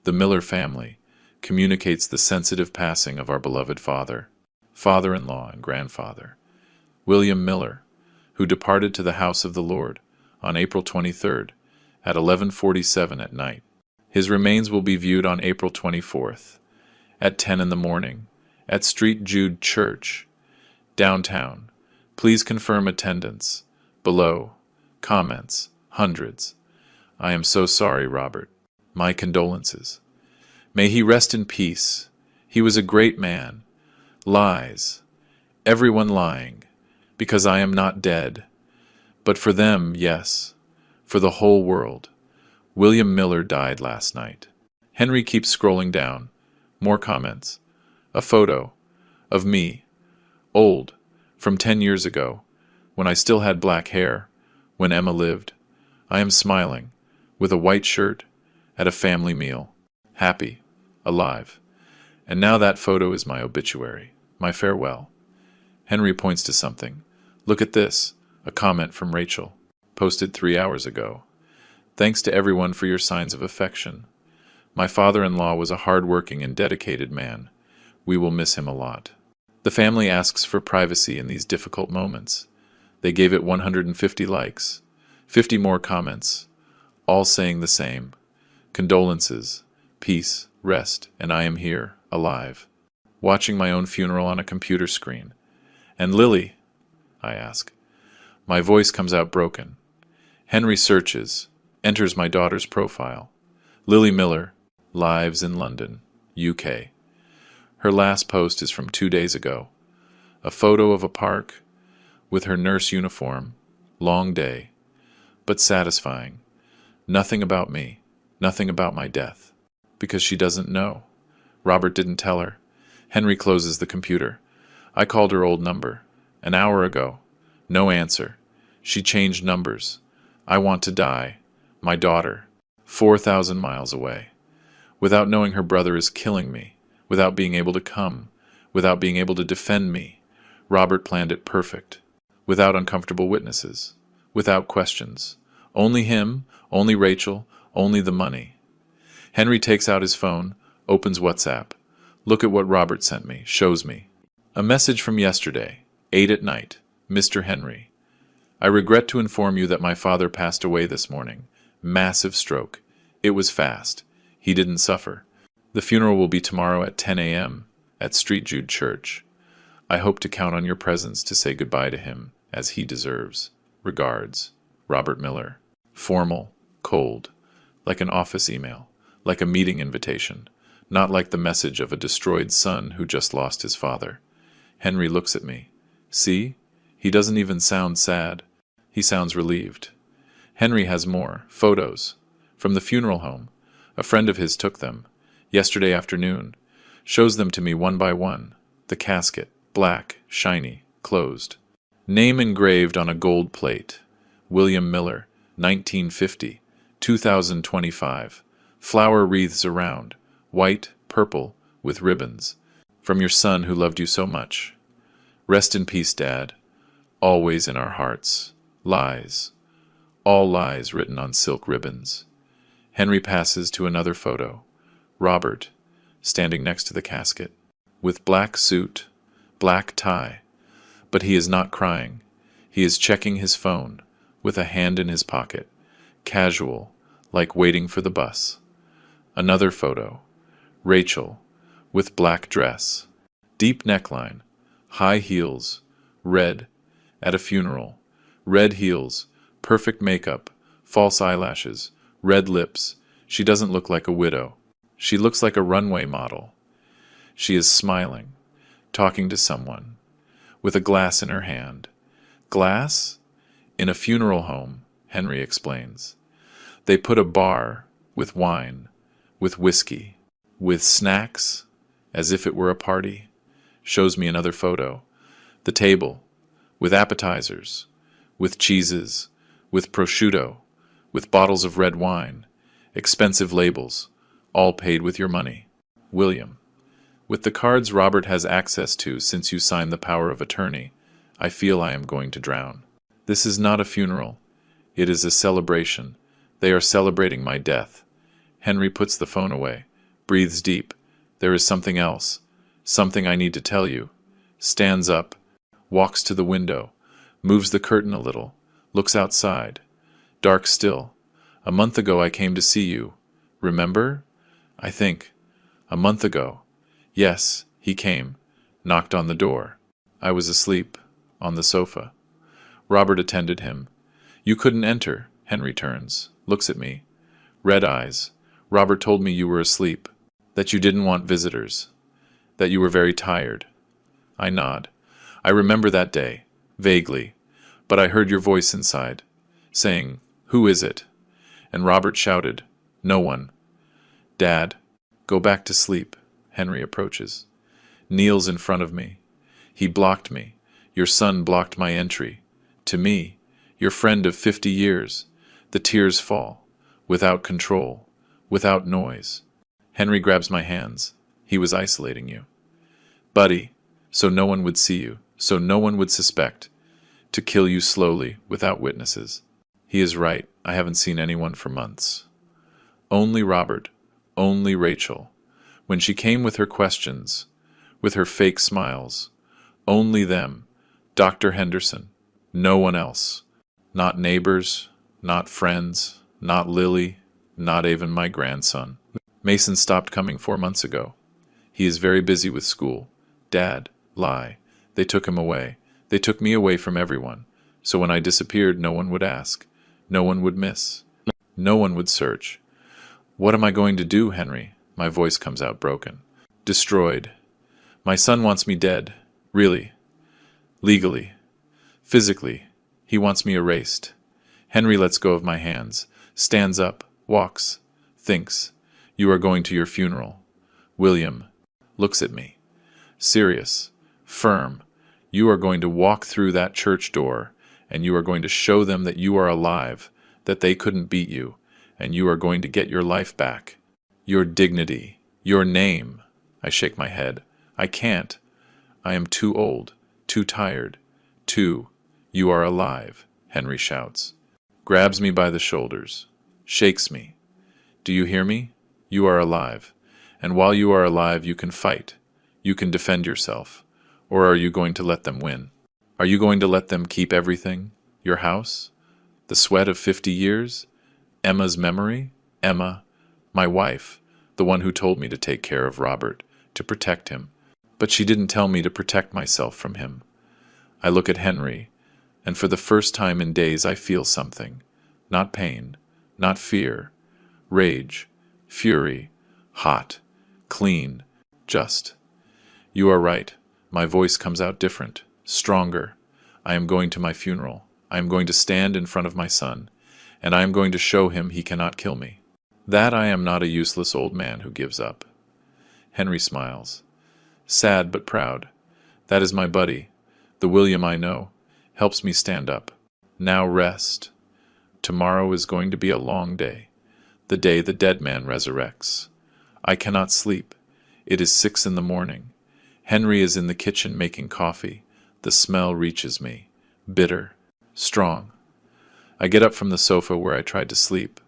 the Miller family communicates the sensitive passing of our beloved father, father-in-law and grandfather, William Miller, who departed to the house of the Lord on April 23rd at 11:47 at night. His remains will be viewed on April 24th at 10 a.m. at St. Jude Church, downtown. Please confirm attendance. Below. Comments. Hundreds. I am so sorry, Robert. My condolences. May he rest in peace. He was a great man. Lies. Everyone lying. Because I am not dead. But for them, yes. For the whole world. William Miller died last night. Henry keeps scrolling down. More comments. A photo. Of me. Old. From 10 years ago. When I still had black hair. When Emma lived. I am smiling. With a white shirt. At a family meal. Happy. Alive. And now that photo is my obituary. My farewell. Henry points to something. Look at this. A comment from Rachel. Posted 3 hours ago. Thanks to everyone for your signs of affection. My father-in-law was a hard-working and dedicated man. We will miss him a lot. The family asks for privacy in these difficult moments. They gave it 150 likes, 50 more comments, all saying the same. Condolences, peace, rest, and I am here, alive. watching my own funeral on a computer screen. And Lily? I ask. My voice comes out broken. Henry searches, enters my daughter's profile. Lily Miller, lives in London, UK. Her last post is from 2 days ago. A photo of a park with her nurse uniform. Long day, but satisfying. Nothing about me, nothing about my death. Because she doesn't know. Robert didn't tell her. Henry closes the computer. I called her old number. An hour ago. No answer. She changed numbers. I want to die. My daughter. 4,000 miles away. Without knowing her brother is killing me. Without being able to come. Without being able to defend me. Robert planned it perfect. Without uncomfortable witnesses. Without questions. Only him, only Rachel, only the money. Henry takes out his phone, opens WhatsApp. Look at what Robert sent me, shows me. A message from yesterday, 8 at night. Mr. Henry. I regret to inform you that my father passed away this morning. Massive stroke. It was fast. He didn't suffer. The funeral will be tomorrow at 10 a.m. at St. Jude Church. I hope to count on your presence to say goodbye to him, as he deserves. Regards, Robert Miller. Formal, cold, like an office email, like a meeting invitation, not like the message of a destroyed son who just lost his father. Henry looks at me. See? He doesn't even sound sad. He sounds relieved. Henry has more. Photos. From the funeral home. A friend of his took them. Yesterday afternoon. Shows them to me one by one. The casket. Black. Shiny. Closed. Name engraved on a gold plate. William Miller. 1950. 2025. Flower wreaths around. White. Purple. With ribbons. From your son who loved you so much. Rest in peace, Dad. Always in our hearts. Lies. All lies written on silk ribbons. Henry passes to another photo. Robert, standing next to the casket, with black suit, black tie. But he is not crying. He is checking his phone, with a hand in his pocket, casual, like waiting for the bus. Another photo. Rachel, with black dress, deep neckline, high heels, red, at a funeral, red heels, perfect makeup, false eyelashes, red lips. She doesn't look like a widow. She looks like a runway model. She is smiling, talking to someone, with a glass in her hand. Glass? In a funeral home, Henry explains. They put a bar with wine, with whiskey, with snacks, as if it were a party. Shows me another photo. The table, with appetizers, with cheeses, with prosciutto, with bottles of red wine, expensive labels, all paid with your money. William. With the cards Robert has access to since you signed the power of attorney, I feel I am going to drown. This is not a funeral. It is a celebration. They are celebrating my death. Henry puts the phone away, breathes deep. There is something else. Something I need to tell you. Stands up, walks to the window, moves the curtain a little, looks outside. Dark still. A month ago I came to see you. Remember? I think. A month ago. Yes, he came. Knocked on the door. I was asleep. On the sofa. Robert attended him. You couldn't enter. Henry turns. Looks at me. Red eyes. Robert told me you were asleep. That you didn't want visitors. That you were very tired. I nod. I remember that day. Vaguely. But I heard your voice inside. Saying, "Who is it?" And Robert shouted, "No one." Dad, go back to sleep. Henry approaches. Kneels in front of me. He blocked me. Your son blocked my entry. To me, your friend of 50 years. The tears fall. Without control. Without noise. Henry grabs my hands. He was isolating you. Buddy, so no one would see you, so no one would suspect. To kill you slowly, without witnesses. He is right. I haven't seen anyone for months. Only Robert. Only Rachel. When she came with her questions, with her fake smiles. Only them. Dr. Henderson. No one else. Not neighbors, not friends, not Lily, not even my grandson. Mason stopped coming 4 months ago. He is very busy with school. Dad, lie. They took him away. They took me away from everyone. So when I disappeared, no one would ask. No one would miss. No one would search. What am I going to do, Henry? My voice comes out broken. Destroyed. My son wants me dead. Really. Legally. Physically. He wants me erased. Henry lets go of my hands, stands up, walks, thinks. You are going to your funeral. William looks at me. Serious. Firm. You are going to walk through that church door, and you are going to show them that you are alive, that they couldn't beat you, and you are going to get your life back. Your dignity. Your name. I shake my head. I can't. I am too old, too tired, too. You are alive, Henry shouts. Grabs me by the shoulders. Shakes me. Do you hear me? You are alive. And while you are alive, you can fight. You can defend yourself. Or are you going to let them win? Are you going to let them keep everything? Your house? The sweat of 50 years? Emma's memory? Emma, my wife, the one who told me to take care of Robert, to protect him. But she didn't tell me to protect myself from him. I look at Henry, and for the first time in days I feel something. Not pain, not fear. Rage, fury, hot, clean, just. You are right. My voice comes out different, stronger. I am going to my funeral. I am going to stand in front of my son, and I am going to show him he cannot kill me. That I am not a useless old man who gives up. Henry smiles. Sad but proud. That is my buddy, the William I know, helps me stand up. Now rest. Tomorrow is going to be a long day, the day the dead man resurrects. I cannot sleep. It is 6 a.m. Henry is in the kitchen making coffee. The smell reaches me, bitter, strong. I get up from the sofa where I tried to sleep.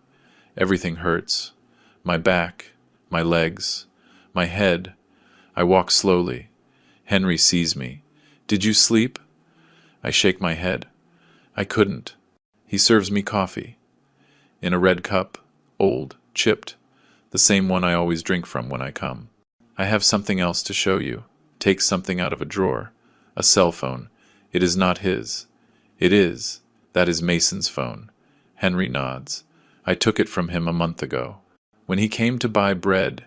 Everything hurts. My back, my legs, my head. I walk slowly. Henry sees me. Did you sleep? I shake my head. I couldn't. He serves me coffee. In a red cup, old, chipped, the same one I always drink from when I come. I have something else to show you. Takes something out of a drawer. A cell phone. It is not his. It is. That is Mason's phone. Henry nods. I took it from him a month ago. When he came to buy bread,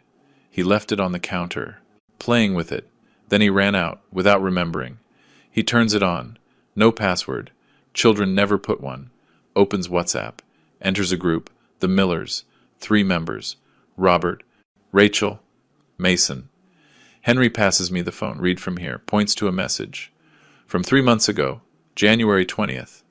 he left it on the counter, playing with it. Then he ran out, without remembering. He turns it on. No password. Children never put one. Opens WhatsApp. Enters a group. The Millers. 3 members. Robert. Rachel. Mason. Henry passes me the phone. Read from here. Points to a message. From 3 months ago, January 20th.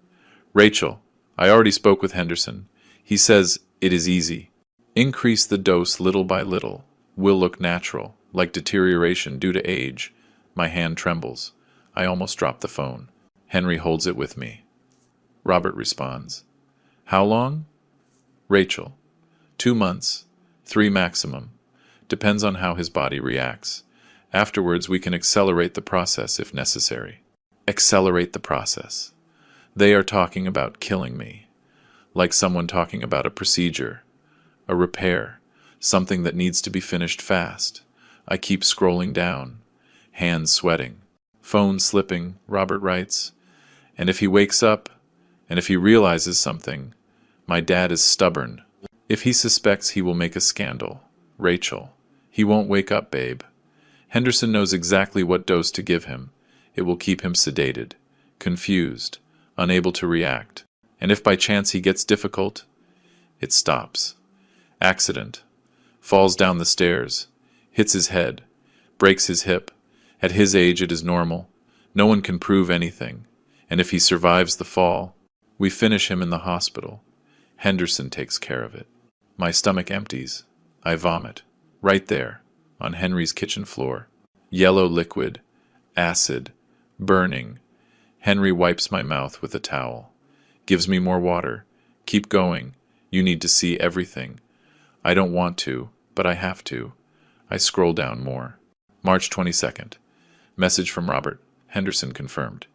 Rachel. I already spoke with Henderson. He says it is easy. Increase the dose little by little. Will look natural, like deterioration due to age. My hand trembles. I almost drop the phone. Henry holds it with me. Robert responds. How long? Rachel. 2 months. 3 maximum. Depends on how his body reacts. Afterwards, we can accelerate the process if necessary. Accelerate the process. They are talking about killing me. Like someone talking about a procedure. A repair. Something that needs to be finished fast. I keep scrolling down. Hands sweating. Phone slipping, Robert writes. And if he wakes up, and if he realizes something, my dad is stubborn. If he suspects, he will make a scandal. Rachel. He won't wake up, babe. Henderson knows exactly what dose to give him. It will keep him sedated, confused, unable to react. And if by chance he gets difficult, it stops. Accident. Falls down the stairs. Hits his head. Breaks his hip. At his age it is normal. No one can prove anything. And if he survives the fall, we finish him in the hospital. Henderson takes care of it. My stomach empties. I vomit. Right there, on Henry's kitchen floor. Yellow liquid. Acid. Burning. Henry wipes my mouth with a towel. Gives me more water. Keep going. You need to see everything. I don't want to, but I have to. I scroll down more. March 22nd. Message from Robert. Henderson confirmed.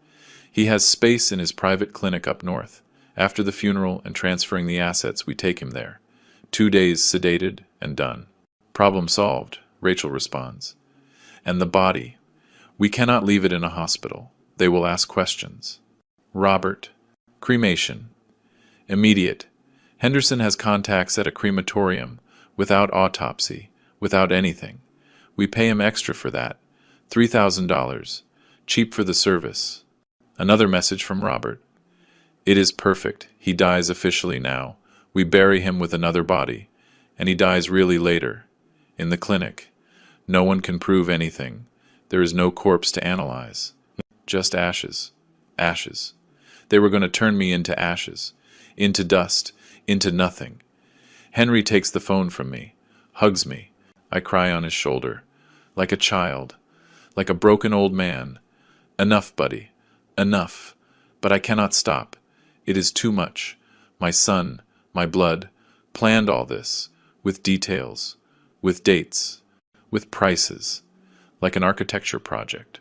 He has space in his private clinic up north. After the funeral and transferring the assets, we take him there. 2 days sedated and done. Problem solved, Rachel responds. And the body. We cannot leave it in a hospital. They will ask questions. Robert. Cremation. Immediate. Henderson has contacts at a crematorium, without autopsy, without anything. We pay him extra for that. $3,000. Cheap for the service. Another message from Robert. It is perfect. He dies officially now. We bury him with another body. And he dies really later. In the clinic. No one can prove anything. There is no corpse to analyze. Just ashes. Ashes. They were going to turn me into ashes. Into dust. Into nothing. Henry takes the phone from me. Hugs me. I cry on his shoulder. Like a child. Like a broken old man. Enough, buddy. Enough. But I cannot stop. It is too much. My son, my blood, planned all this. With details. With dates. With prices. Like an architecture project.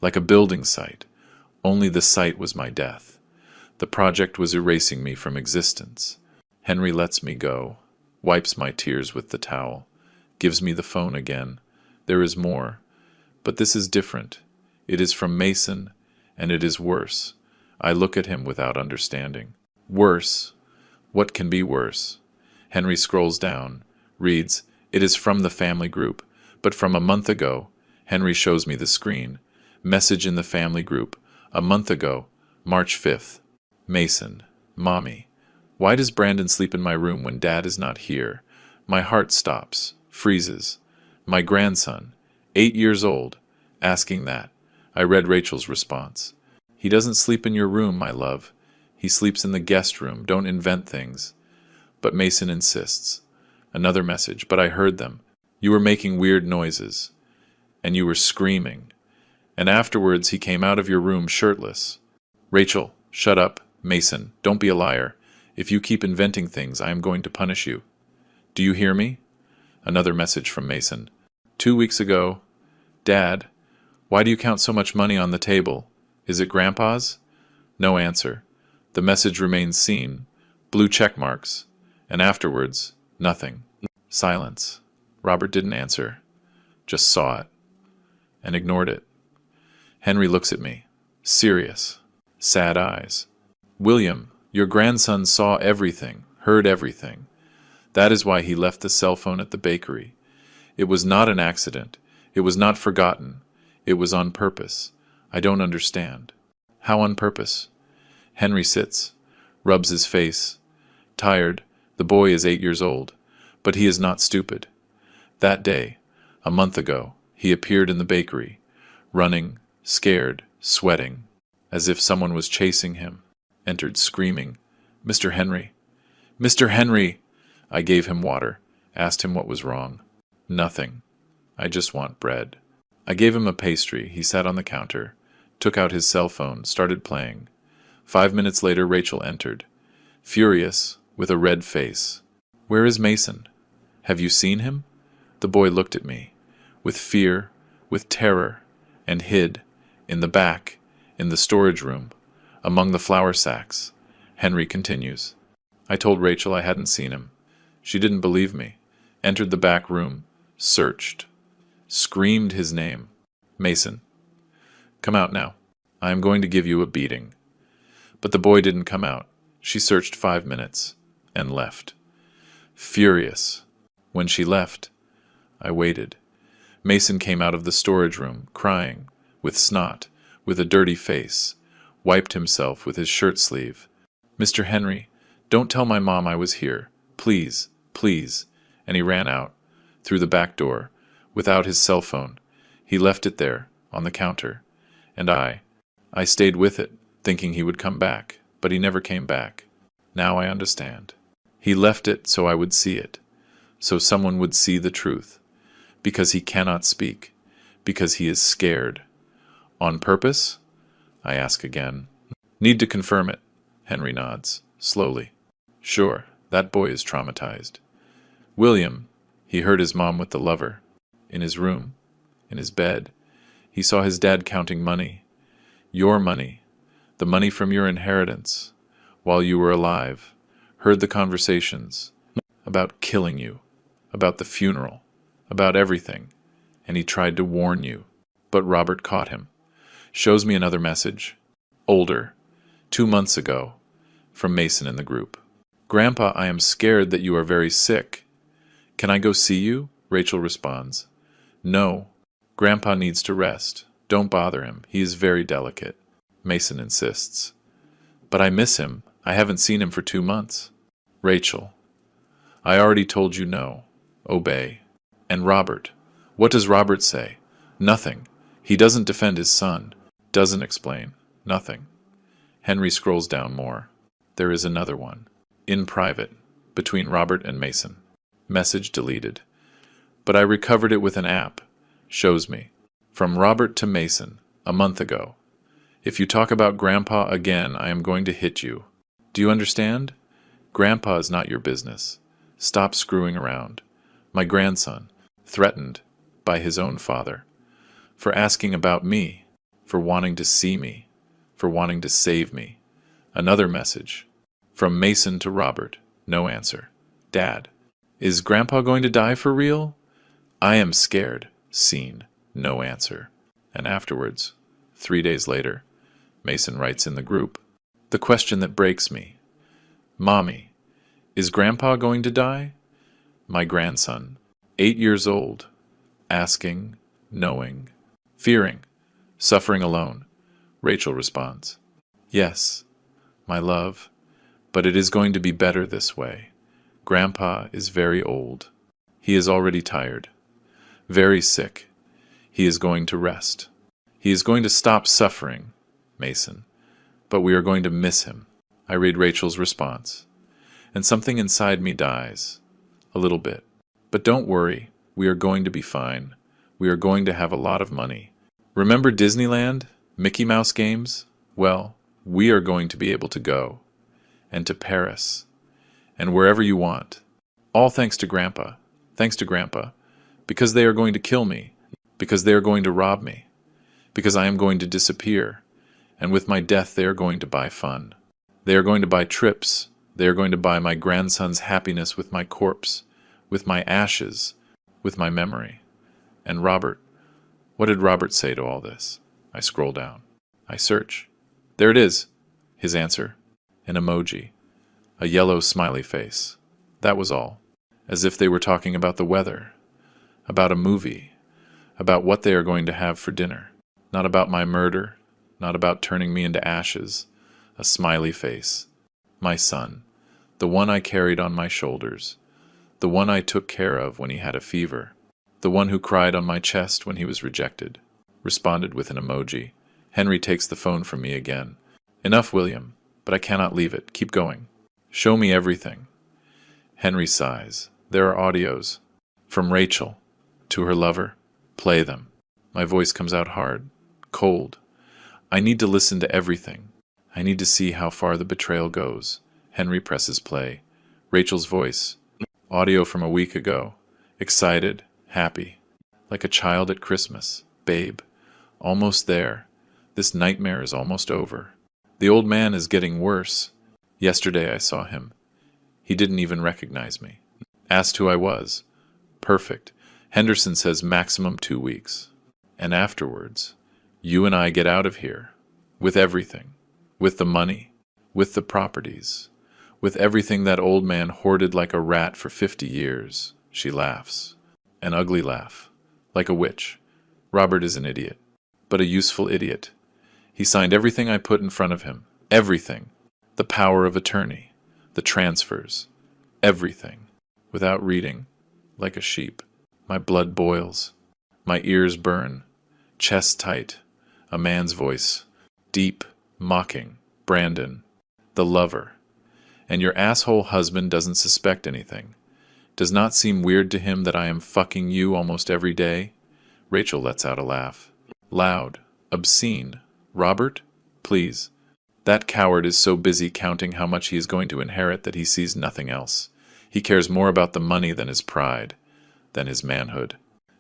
Like a building site. Only the site was my death. The project was erasing me from existence. Henry lets me go. Wipes my tears with the towel. Gives me the phone again. There is more. But this is different. It is from Mason, and it is worse. I look at him without understanding. Worse? What can be worse? Henry scrolls down, reads, "It is from the family group, but from a month ago." Henry shows me the screen. Message in the family group. A month ago, March 5th. Mason. Mommy. Why does Brandon sleep in my room when Dad is not here? My heart stops, freezes. My grandson, 8 years old, asking that. I read Rachel's response. He doesn't sleep in your room, my love. He sleeps in the guest room. Don't invent things. But Mason insists. Another message, but I heard them. You were making weird noises. And you were screaming. And afterwards he came out of your room shirtless. Rachel, shut up. Mason, don't be a liar. If you keep inventing things, I am going to punish you. Do you hear me? Another message from Mason. 2 weeks ago. Dad, why do you count so much money on the table? Is it Grandpa's? No answer. The message remains seen. Blue check marks. And afterwards, nothing. Silence. Robert didn't answer. Just saw it. And ignored it. Henry looks at me. Serious. Sad eyes. William, your grandson saw everything, heard everything. That is why he left the cell phone at the bakery. It was not an accident. It was not forgotten. It was on purpose. I don't understand. How on purpose? Henry sits, rubs his face. Tired. The boy is 8 years old. But he is not stupid. That day, a month ago, he appeared in the bakery, running, scared, sweating, as if someone was chasing him. Entered screaming, "Mr. Henry! Mr. Henry!" I gave him water, asked him what was wrong. Nothing. I just want bread. I gave him a pastry. He sat on the counter, took out his cell phone, started playing. 5 minutes later, Rachel entered, furious, with a red face. "Where is Mason? Have you seen him?" The boy looked at me, with fear, with terror, and hid, in the back, in the storage room, among the flour sacks. Henry continues. I told Rachel I hadn't seen him. She didn't believe me. Entered the back room. Searched. Screamed his name. "Mason. Come out now. I am going to give you a beating." But the boy didn't come out. She searched 5 minutes. And left. Furious. When she left, I waited. Mason came out of the storage room, crying, with snot, with a dirty face. Wiped himself with his shirt sleeve. "Mr. Henry, don't tell my mom I was here. Please, please." And he ran out, through the back door, without his cell phone. He left it there, on the counter. And I stayed with it, thinking he would come back, but he never came back. Now I understand. He left it so I would see it, so someone would see the truth. Because he cannot speak, because he is scared. On purpose? I ask again. Need to confirm it. Henry nods, slowly. Sure, that boy is traumatized. William, he heard his mom with the lover. In his room, in his bed. He saw his dad counting money. Your money, the money from your inheritance, while you were alive. Heard the conversations about killing you, about the funeral, about everything. And he tried to warn you. But Robert caught him. Shows me another message. Older. 2 months ago. From Mason in the group. Grandpa, I am scared that you are very sick. Can I go see you? Rachel responds. No. Grandpa needs to rest. Don't bother him. He is very delicate. Mason insists. But I miss him. I haven't seen him for 2 months. Rachel. I already told you no. Obey. And Robert. What does Robert say? Nothing. He doesn't defend his son. Doesn't explain. Nothing. Henry scrolls down more. There is another one. In private. Between Robert and Mason. Message deleted. But I recovered it with an app. Shows me. From Robert to Mason. A month ago. If you talk about Grandpa again, I am going to hit you. Do you understand? Grandpa is not your business. Stop screwing around. My grandson. Threatened. By his own father. For asking about me. For wanting to see me. For wanting to save me. Another message. From Mason to Robert. No answer. Dad. Is Grandpa going to die for real? I am scared. Scene. No answer. And afterwards, 3 days later, Mason writes in the group, the question that breaks me. Mommy, is Grandpa going to die? My grandson, 8 years old, asking, knowing, fearing, suffering alone. Rachel responds, yes, my love, but it is going to be better this way. Grandpa is very old. He is already tired, very sick. He is going to rest. He is going to stop suffering, Mason, but we are going to miss him. I read Rachel's response, and something inside me dies, a little bit. But don't worry, we are going to be fine. We are going to have a lot of money. Remember Disneyland? Mickey Mouse games? Well, we are going to be able to go. And to Paris. And wherever you want. All thanks to Grandpa. Thanks to Grandpa. Because they are going to kill me. Because they are going to rob me. Because I am going to disappear. And with my death they are going to buy fun. They are going to buy trips. They are going to buy my grandson's happiness with my corpse, with my ashes, with my memory. And Robert, what did Robert say to all this? I scroll down. I search. There it is. His answer. An emoji. A yellow smiley face. That was all. As if they were talking about the weather. About a movie. About what they are going to have for dinner. Not about my murder. Not about turning me into ashes. A smiley face. My son. The one I carried on my shoulders. The one I took care of when he had a fever. The one who cried on my chest when he was rejected. Responded with an emoji. Henry takes the phone from me again. Enough, William, but I cannot leave it. Keep going. Show me everything. Henry sighs. There are audios. From Rachel. To her lover. Play them. My voice comes out hard. Cold. I need to listen to everything. I need to see how far the betrayal goes. Henry presses play. Rachel's voice. Audio from a week ago. Excited. Happy. Like a child at Christmas. Babe. Almost there. This nightmare is almost over. The old man is getting worse. Yesterday I saw him. He didn't even recognize me. Asked who I was. Perfect. Henderson says maximum 2 weeks. And afterwards, you and I get out of here. With everything. With the money. With the properties. With everything that old man hoarded like a rat for 50 years. She laughs. An ugly laugh. Like a witch. Robert is an idiot. But a useful idiot. He signed everything I put in front of him. Everything. The power of attorney. The transfers. Everything. Without reading. Like a sheep. My blood boils. My ears burn. Chest tight. A man's voice. Deep. Mocking. Brandon. The lover. And your asshole husband doesn't suspect anything. Does not seem weird to him that I am fucking you almost every day? Rachel lets out a laugh. Loud. Obscene. Robert? Please. That coward is so busy counting how much he is going to inherit that he sees nothing else. He cares more about the money than his pride, than his manhood.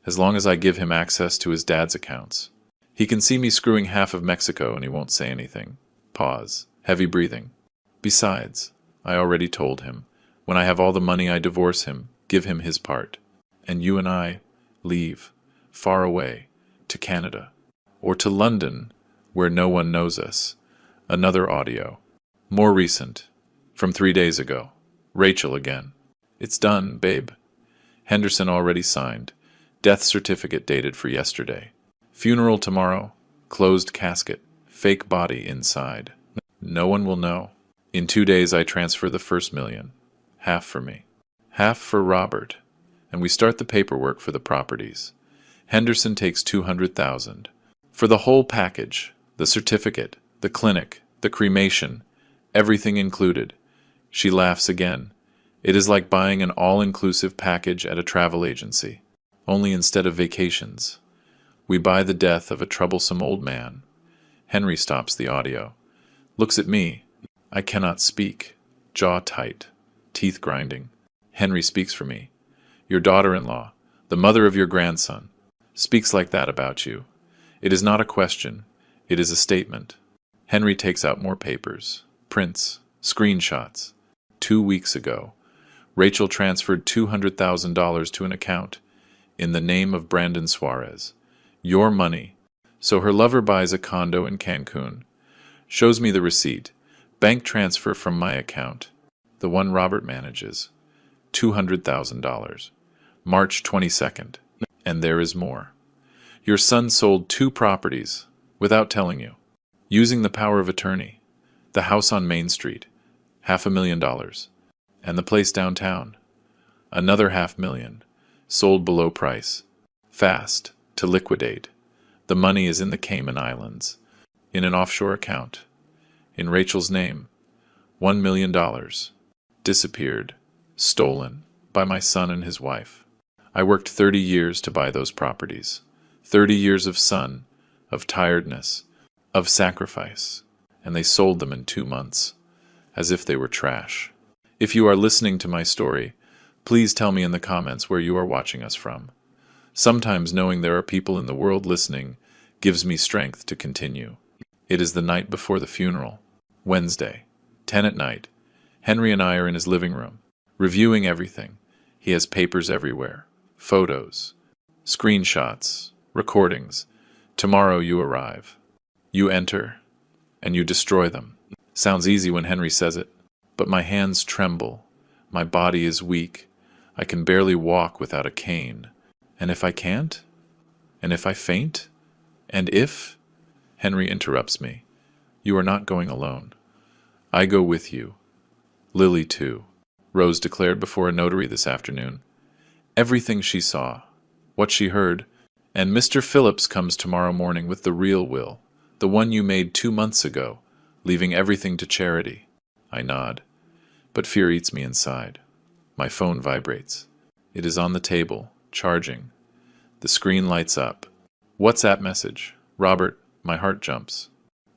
As long as I give him access to his dad's accounts. He can see me screwing half of Mexico and he won't say anything. Pause. Heavy breathing. Besides, I already told him. When I have all the money, I divorce him, give him his part. And you and I leave, far away, to Canada. or to London, where no one knows us. Another audio. More recent. From 3 days ago. Rachel again. It's done, babe. Henderson already signed. Death certificate dated for yesterday. Funeral tomorrow. Closed casket. Fake body inside. No one will know. In 2 days I transfer the first million. Half for me. Half for Robert. And we start the paperwork for the properties. Henderson takes 200,000. For the whole package. The certificate. The clinic. The cremation. Everything included. She laughs again. It is like buying an all-inclusive package at a travel agency. Only instead of vacations. We buy the death of a troublesome old man. Henry stops the audio. Looks at me. I cannot speak. Jaw tight. Teeth grinding. Henry speaks for me. Your daughter-in-law, the mother of your grandson, speaks like that about you. It is not a question. It is a statement. Henry takes out more papers. Prints. Screenshots. 2 weeks ago, Rachel transferred $200,000 to an account in the name of Brandon Suarez. Your money. So her lover buys a condo in Cancun. Shows me the receipt. Bank transfer from my account. The one Robert manages. $200,000. March 22nd. And there is more. Your son sold 2 properties without telling you. Using the power of attorney. The house on Main Street. $500,000. And the place downtown. Another $500,000. Sold below price. Fast. To liquidate. The money is in the Cayman Islands. In an offshore account. In Rachel's name. $1 million. Disappeared. Stolen. By my son and his wife. I worked 30 years to buy those properties. 30 years of sun. Of tiredness. Of sacrifice. And they sold them in 2 months. As if they were trash. If you are listening to my story, please tell me in the comments where you are watching us from. Sometimes knowing there are people in the world listening gives me strength to continue. It is the night before the funeral. Wednesday, 10 at night. Henry and I are in his living room, reviewing everything. He has papers everywhere, photos, screenshots, recordings. Tomorrow you arrive. You enter, and you destroy them. Sounds easy when Henry says it, but my hands tremble. My body is weak. I can barely walk without a cane. And if I can't? And if I faint? And if? Henry interrupts me. You are not going alone. I go with you. Lily, too. Rose declared before a notary this afternoon. Everything she saw, what she heard, and Mr. Phillips comes tomorrow morning with the real will, the one you made 2 months ago, leaving everything to charity. I nod, but fear eats me inside. My phone vibrates. It is on the table, charging. The screen lights up. WhatsApp message. Robert, my heart jumps.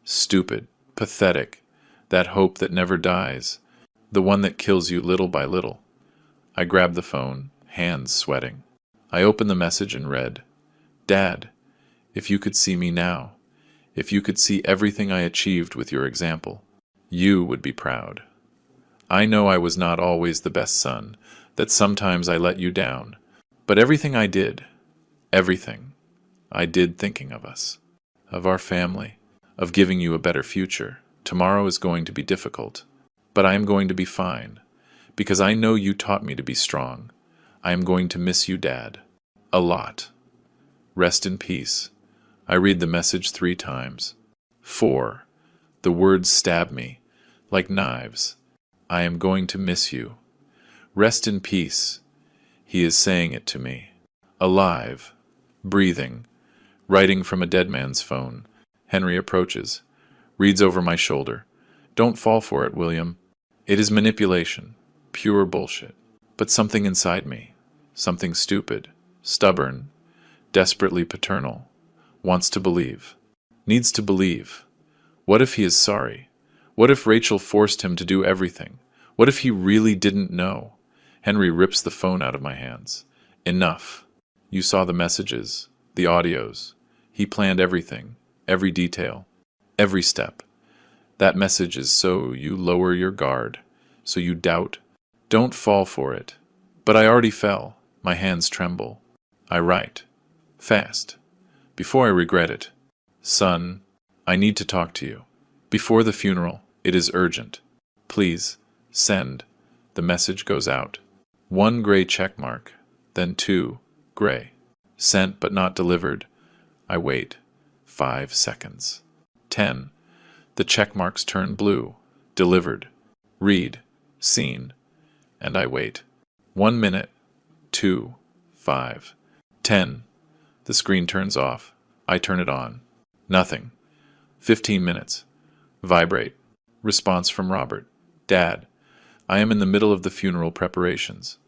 Stupid, pathetic, that hope that never dies, the one that kills you little by little. I grab the phone, hands sweating. I open the message and read, Dad, if you could see me now, if you could see everything I achieved with your example, you would be proud. I know I was not always the best son, that sometimes I let you down, but everything I did, everything I did thinking of us, of our family, of giving you a better future. Tomorrow is going to be difficult, but I am going to be fine, because I know you taught me to be strong. I am going to miss you, Dad. A lot. Rest in peace. I read the message 3 times. 4. The words stab me, like knives. I am going to miss you. Rest in peace. He is saying it to me. Alive. Breathing. Writing from a dead man's phone. Henry approaches. Reads over my shoulder. Don't fall for it, William. It is manipulation. Pure bullshit. But something inside me. Something stupid. Stubborn. Desperately paternal. Wants to believe. Needs to believe. What if he is sorry? What if Rachel forced him to do everything? What if he really didn't know? Henry rips the phone out of my hands. Enough. You saw the messages, the audios. He planned everything, every detail, every step. That message is so you lower your guard, so you doubt. Don't fall for it. But I already fell. My hands tremble. I write. Fast. Before I regret it. Son, I need to talk to you. Before the funeral, it is urgent. Please, send. The message goes out. 1 gray check mark, then 2 gray. Sent but not delivered. I wait. 5 seconds. 10. The check marks turn blue. Delivered. Read. Seen. And I wait. 1 minute. 2. 5. 10. The screen turns off. I turn it on. Nothing. 15 minutes. Vibrate. Response from Robert. Dad, I am in the middle of the funeral preparations.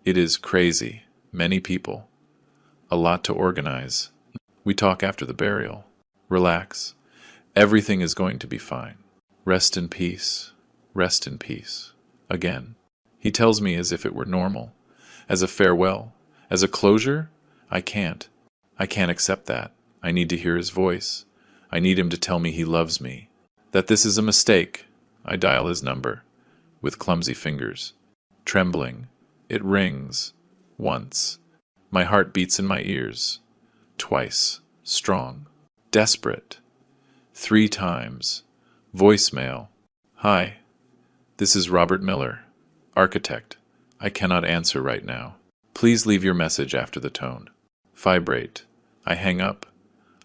It is crazy. Many people. A lot to organize. We talk after the burial. Relax. Everything is going to be fine. Rest in peace. Rest in peace. Again. He tells me as if it were normal. As a farewell. As a closure? I can't. I can't accept that. I need to hear his voice. I need him to tell me he loves me. That this is a mistake. I dial his number. With clumsy fingers. Trembling. It rings. Once. My heart beats in my ears. Twice. Strong. Desperate. 3 times. Voicemail. Hi. This is Robert Miller, architect. I cannot answer right now. Please leave your message after the tone. Vibrate. I hang up.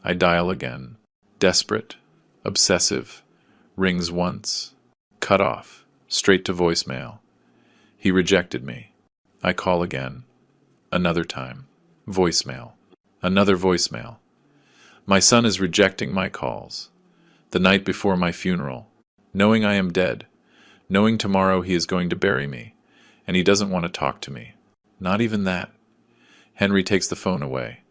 I dial again. Desperate. Obsessive. Rings once. Cut off. Straight to voicemail. He rejected me. I call again. Another time. Voicemail. Another voicemail. My son is rejecting my calls. The night before my funeral. Knowing I am dead. Knowing tomorrow he is going to bury me. And he doesn't want to talk to me. Not even that. Henry takes the phone away.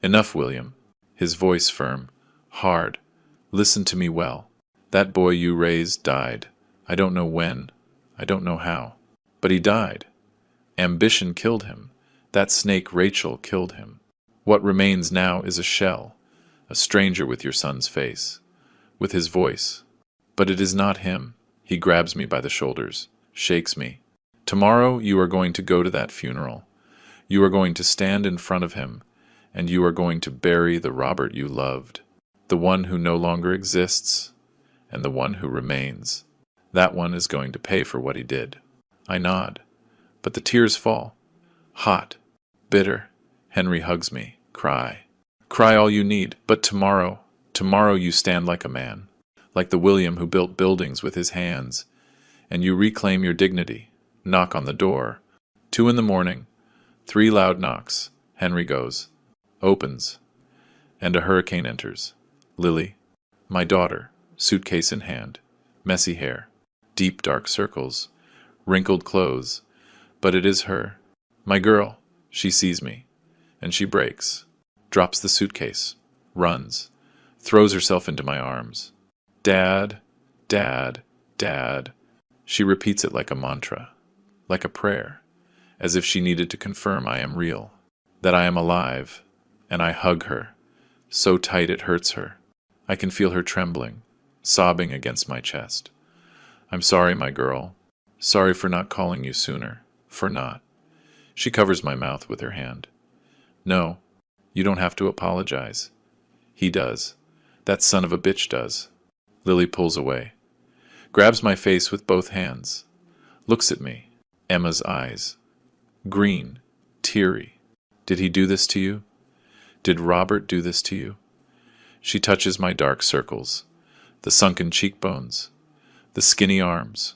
Enough, William. His voice firm. Hard. Listen to me well. That boy you raised died. I don't know when. I don't know how. But he died. Ambition killed him. That snake Rachel killed him. What remains now is a shell. A stranger with your son's face. With his voice. But it is not him. He grabs me by the shoulders. Shakes me. Tomorrow you are going to go to that funeral. You are going to stand in front of him. And you are going to bury the Robert you loved. The one who no longer exists. And the one who remains. That one is going to pay for what he did. I nod. But the tears fall. Hot. Bitter. Henry hugs me. Cry. Cry all you need. But tomorrow you stand like a man. Like the William who built buildings with his hands. And you reclaim your dignity. Knock on the door. 2 in the morning. 3 loud knocks. Henry goes. Opens. And a hurricane enters. Lily. My daughter. Suitcase in hand. Messy hair. Deep dark circles. Wrinkled clothes. But it is her. My girl. She sees me. And she breaks. Drops the suitcase. Runs. Throws herself into my arms. Dad. Dad. Dad. She repeats it like a mantra. Like a prayer. As if she needed to confirm I am real. That I am alive. And I hug her. So tight it hurts her. I can feel her trembling. Sobbing against my chest. I'm sorry, my girl. Sorry for not calling you sooner. For not. She covers my mouth with her hand. No, you don't have to apologize. He does. That son of a bitch does. Lily pulls away. Grabs my face with both hands. Looks at me. Emma's eyes. Green. Teary. Did he do this to you? Did Robert do this to you? She touches my dark circles. The sunken cheekbones. The skinny arms.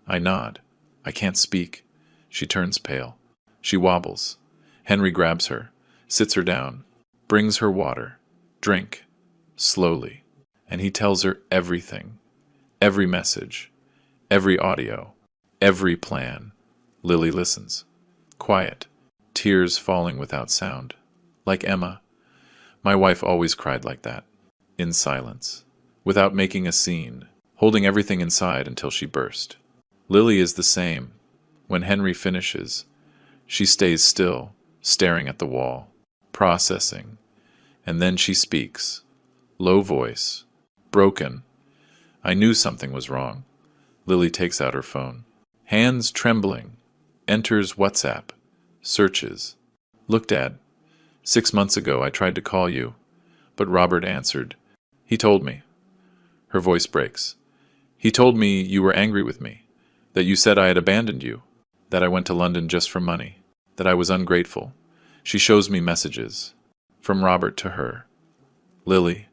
I nod. I can't speak. She turns pale. She wobbles. Henry grabs her, sits her down, brings her water. Drink. Slowly. And he tells her everything. Every message. Every audio. Every plan. Lily listens. Quiet. Tears falling without sound. Like Emma. My wife always cried like that. In silence. Without making a scene. Holding everything inside until she burst. Lily is the same. When Henry finishes, she stays still, staring at the wall, processing. And then she speaks. Low voice. Broken. I knew something was wrong. Lily takes out her phone. Hands trembling. Enters WhatsApp. Searches. Look, Dad. 6 months ago I tried to call you, but Robert answered. He told me. Her voice breaks. He told me you were angry with me, that you said I had abandoned you, that I went to London just for money, that I was ungrateful. She shows me messages. From Robert to her. Lily,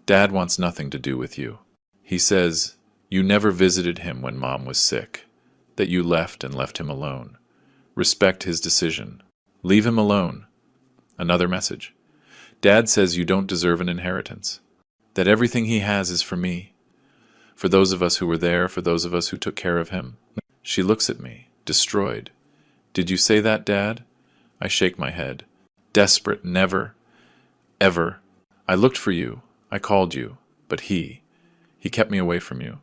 Dad wants nothing to do with you. He says you never visited him when Mom was sick, that you left and left him alone. Respect his decision. Leave him alone. Another message. Dad says you don't deserve an inheritance, that everything he has is for me, for those of us who were there, for those of us who took care of him. She looks at me, destroyed. Did you say that, Dad? I shake my head. Desperate, never, ever. I looked for you. I called you. But he kept me away from you.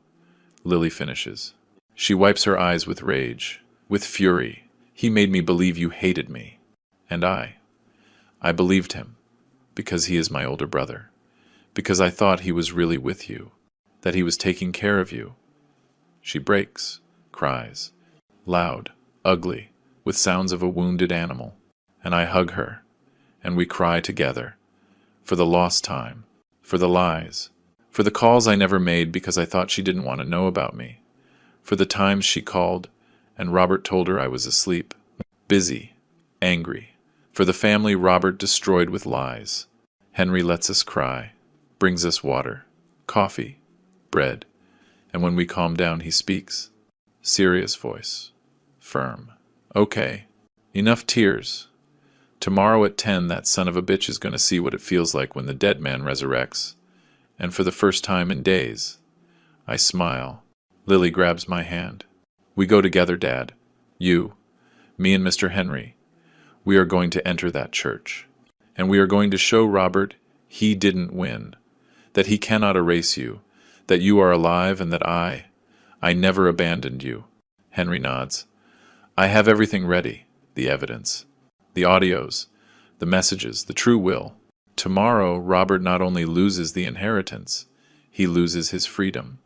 Lily finishes. She wipes her eyes with rage, with fury. He made me believe you hated me. And I believed him, because he is my older brother, because I thought he was really with you, that he was taking care of you. She breaks, cries, loud, ugly, with sounds of a wounded animal, and I hug her, and we cry together, for the lost time, for the lies, for the calls I never made because I thought she didn't want to know about me, for the times she called and Robert told her I was asleep, busy, angry, for the family Robert destroyed with lies. Henry lets us cry, brings us water, coffee, bread, and when we calm down he speaks. Serious voice, firm. Okay, enough tears. Tomorrow at 10 that son of a bitch is going to see what it feels like when the dead man resurrects. And for the first time in days, I smile. Lily grabs my hand. We go together, Dad. You, me and Mr. Henry. We are going to enter that church. And we are going to show Robert he didn't win, that he cannot erase you, that you are alive and that I never abandoned you. Henry nods. I have everything ready, the evidence, the audios, the messages, the true will. Tomorrow, Robert not only loses the inheritance, he loses his freedom.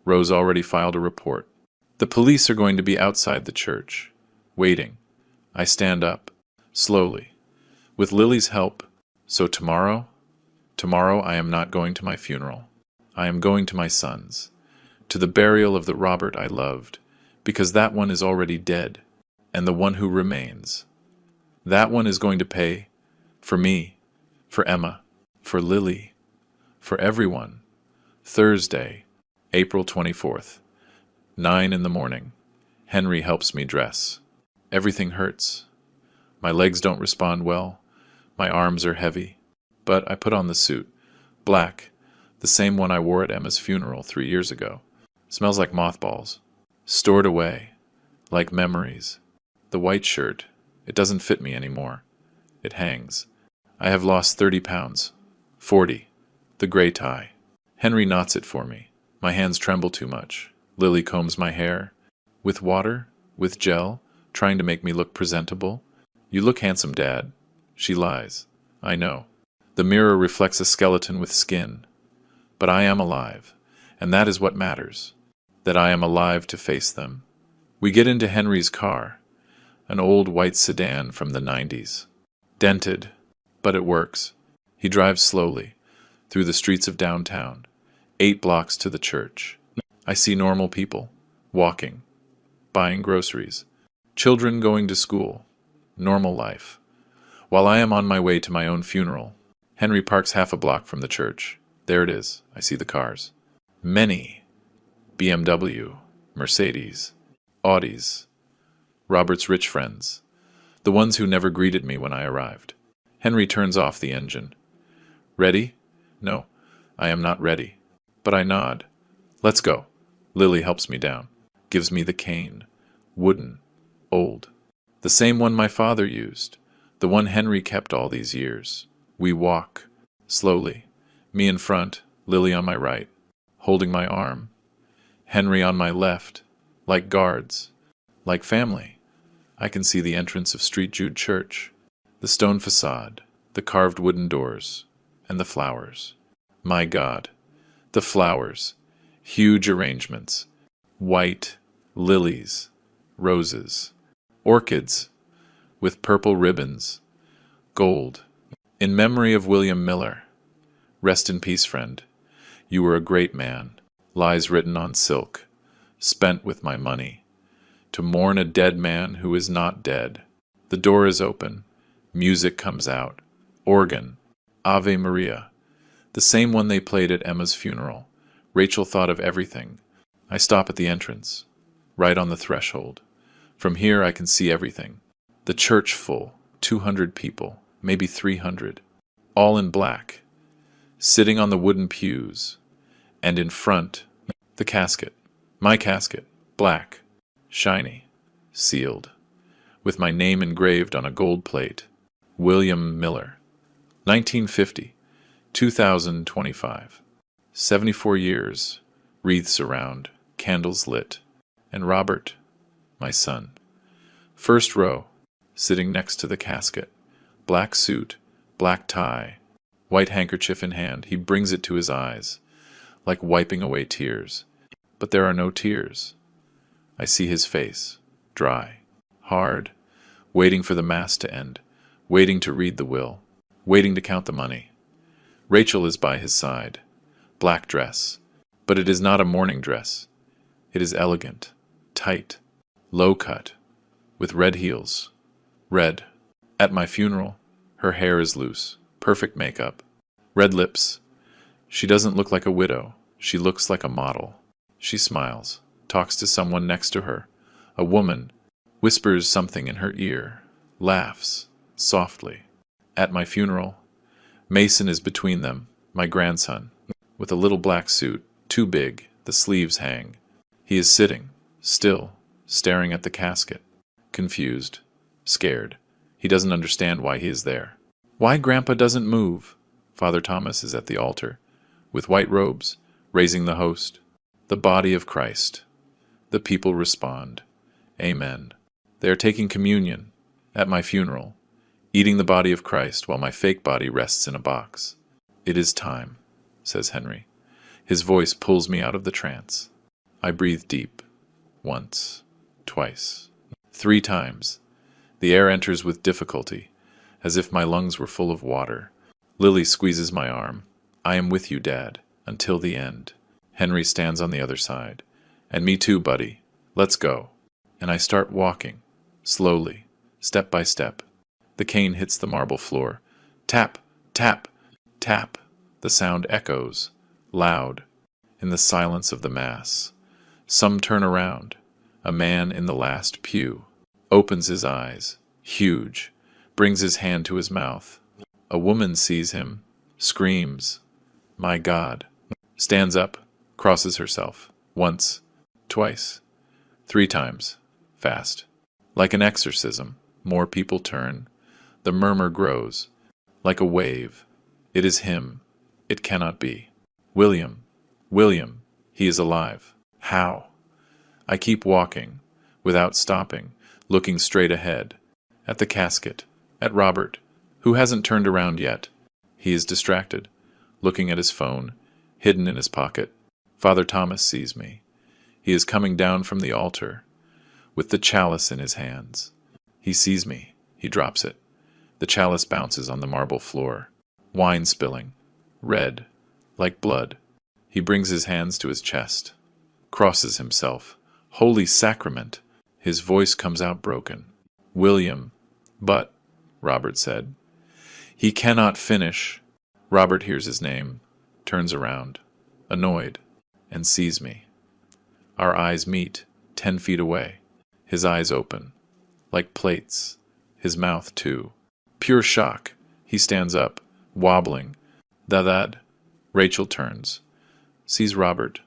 Rose already filed a report. The police are going to be outside the church, waiting. I stand up, slowly, with Lily's help. So tomorrow I am not going to my funeral. I am going to my son's, to the burial of the Robert I loved, because that one is already dead, and the one who remains. That one is going to pay for me, for Emma, for Lily, for everyone. Thursday, April 24th, 9 in the morning. Henry helps me dress. Everything hurts. My legs don't respond well. My arms are heavy. But I put on the suit. Black, the same one I wore at Emma's funeral 3 years ago. Smells like mothballs. Stored away, like memories. The white shirt, it doesn't fit me anymore. It hangs. I have lost 30 pounds. 40. The gray tie. Henry knots it for me. My hands tremble too much. Lily combs my hair. With water, with gel, trying to make me look presentable. You look handsome, Dad. She lies. I know. The mirror reflects a skeleton with skin. But I am alive, and that is what matters. That I am alive to face them. We get into Henry's car, an old white sedan from the 90s. Dented, but it works. He drives slowly, through the streets of downtown, 8 blocks to the church. I see normal people, walking, buying groceries, children going to school, normal life. While I am on my way to my own funeral, Henry parks half a block from the church. There it is. I see the cars. Many. BMW, Mercedes, Audis. Robert's rich friends. The ones who never greeted me when I arrived. Henry turns off the engine. Ready? No, I am not ready. But I nod. Let's go. Lily helps me down. Gives me the cane. Wooden. Old. The same one my father used. The one Henry kept all these years. We walk. Slowly. Me in front, Lily on my right, holding my arm. Henry on my left, like guards, like family. I can see the entrance of St. Jude Church, the stone facade, the carved wooden doors, and the flowers. My God, the flowers, huge arrangements, white, lilies, roses, orchids, with purple ribbons, gold, in memory of William Miller. Rest in peace, friend. You were a great man, lies written on silk, spent with my money, to mourn a dead man who is not dead. The door is open. Music comes out. Organ. Ave Maria. The same one they played at Emma's funeral. Rachel thought of everything. I stop at the entrance, right on the threshold. From here I can see everything. The church full, 200 people, maybe 300, all in black, sitting on the wooden pews, and in front, the casket, my casket, black, shiny, sealed, with my name engraved on a gold plate. William Miller, 1950, 2025. 74 years, wreaths around, candles lit, and Robert, my son. First row, sitting next to the casket, black suit, black tie, white handkerchief in hand. He brings it to his eyes, like wiping away tears. But there are no tears. I see his face, dry, hard, waiting for the mass to end, waiting to read the will, waiting to count the money. Rachel is by his side, black dress, but it is not a mourning dress. It is elegant, tight, low cut, with red heels. Red. At my funeral, her hair is loose, perfect makeup, red lips. She doesn't look like a widow. She looks like a model. She smiles, talks to someone next to her, a woman, whispers something in her ear, laughs, softly. At my funeral, Mason is between them, my grandson, with a little black suit, too big, the sleeves hang. He is sitting, still, staring at the casket, confused, scared. He doesn't understand why he is there. Why Grandpa doesn't move? Father Thomas is at the altar, with white robes, raising the host, the body of Christ. The people respond, Amen. They are taking communion at my funeral, eating the body of Christ while my fake body rests in a box. It is time, says Henry. His voice pulls me out of the trance. I breathe deep. Once, twice, 3 times. The air enters with difficulty, as if my lungs were full of water. Lily squeezes my arm. I am with you, Dad, until the end. Henry stands on the other side. And me too, buddy. Let's go. And I start walking, slowly, step by step. The cane hits the marble floor. Tap, tap, tap. The sound echoes, loud, in the silence of the Mass. Some turn around. A man in the last pew opens his eyes, huge, brings his hand to his mouth. A woman sees him, screams, My God, stands up, crosses herself, once, twice, 3 times, fast. Like an exorcism, more people turn. The murmur grows, like a wave. It is him. It cannot be. William, William, he is alive. How? I keep walking, without stopping, looking straight ahead, at the casket, at Robert, who hasn't turned around yet. He is distracted, looking at his phone, hidden in his pocket. Father Thomas sees me. He is coming down from the altar, with the chalice in his hands. He sees me. He drops it. The chalice bounces on the marble floor. Wine spilling. Red. Like blood. He brings his hands to his chest. Crosses himself. Holy sacrament! His voice comes out broken. William. But, Robert said. He cannot finish. Robert hears his name, turns around, annoyed, and sees me. Our eyes meet, 10 feet away. His eyes open, like plates. His mouth, too. Pure shock. He stands up, wobbling. Dad. Rachel turns. Sees Robert.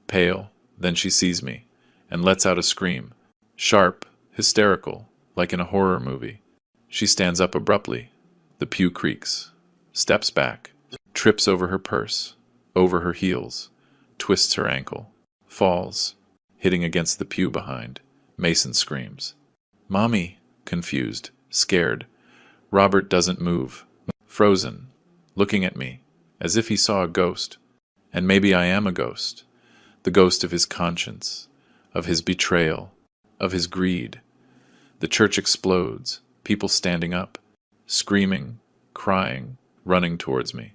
Pale. Then she sees me, and lets out a scream. Sharp, hysterical, like in a horror movie. She stands up abruptly. The pew creaks. Steps back. Trips over her purse. Over her heels. Twists her ankle. Falls. Hitting against the pew behind. Mason screams. Mommy, confused, scared. Robert doesn't move. Frozen. Looking at me, as if he saw a ghost. And maybe I am a ghost. The ghost of his conscience, of his betrayal, of his greed. The church explodes, people standing up, screaming, crying, running towards me.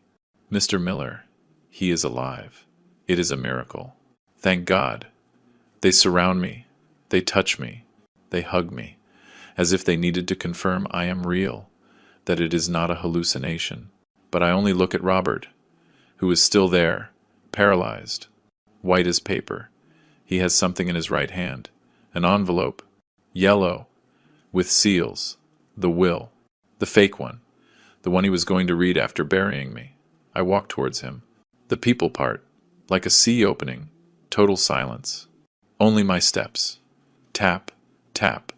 Mr. Miller, he is alive. It is a miracle. Thank God. They surround me. They touch me. They hug me, as if they needed to confirm I am real, that it is not a hallucination. But I only look at Robert, who is still there, paralyzed, white as paper. He has something in his right hand, an envelope, yellow, with seals, the will, the fake one, the one he was going to read after burying me. I walk towards him. The people part, like a sea opening, total silence. Only my steps. Tap, tap,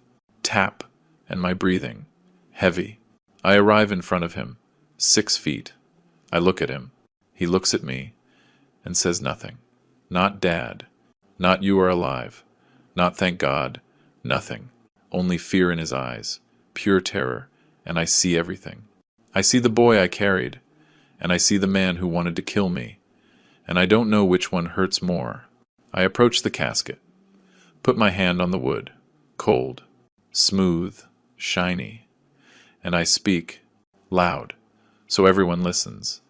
tap, and my breathing, heavy. I arrive in front of him, 6 feet. I look at him. He looks at me and says nothing. Not Dad. Not you are alive. Not thank God. Nothing. Only fear in his eyes. Pure terror. And I see everything. I see the boy I carried. And I see the man who wanted to kill me. And I don't know which one hurts more. I approach the casket. Put my hand on the wood. Cold. Smooth. Shiny. And I speak. Loud. So everyone listens.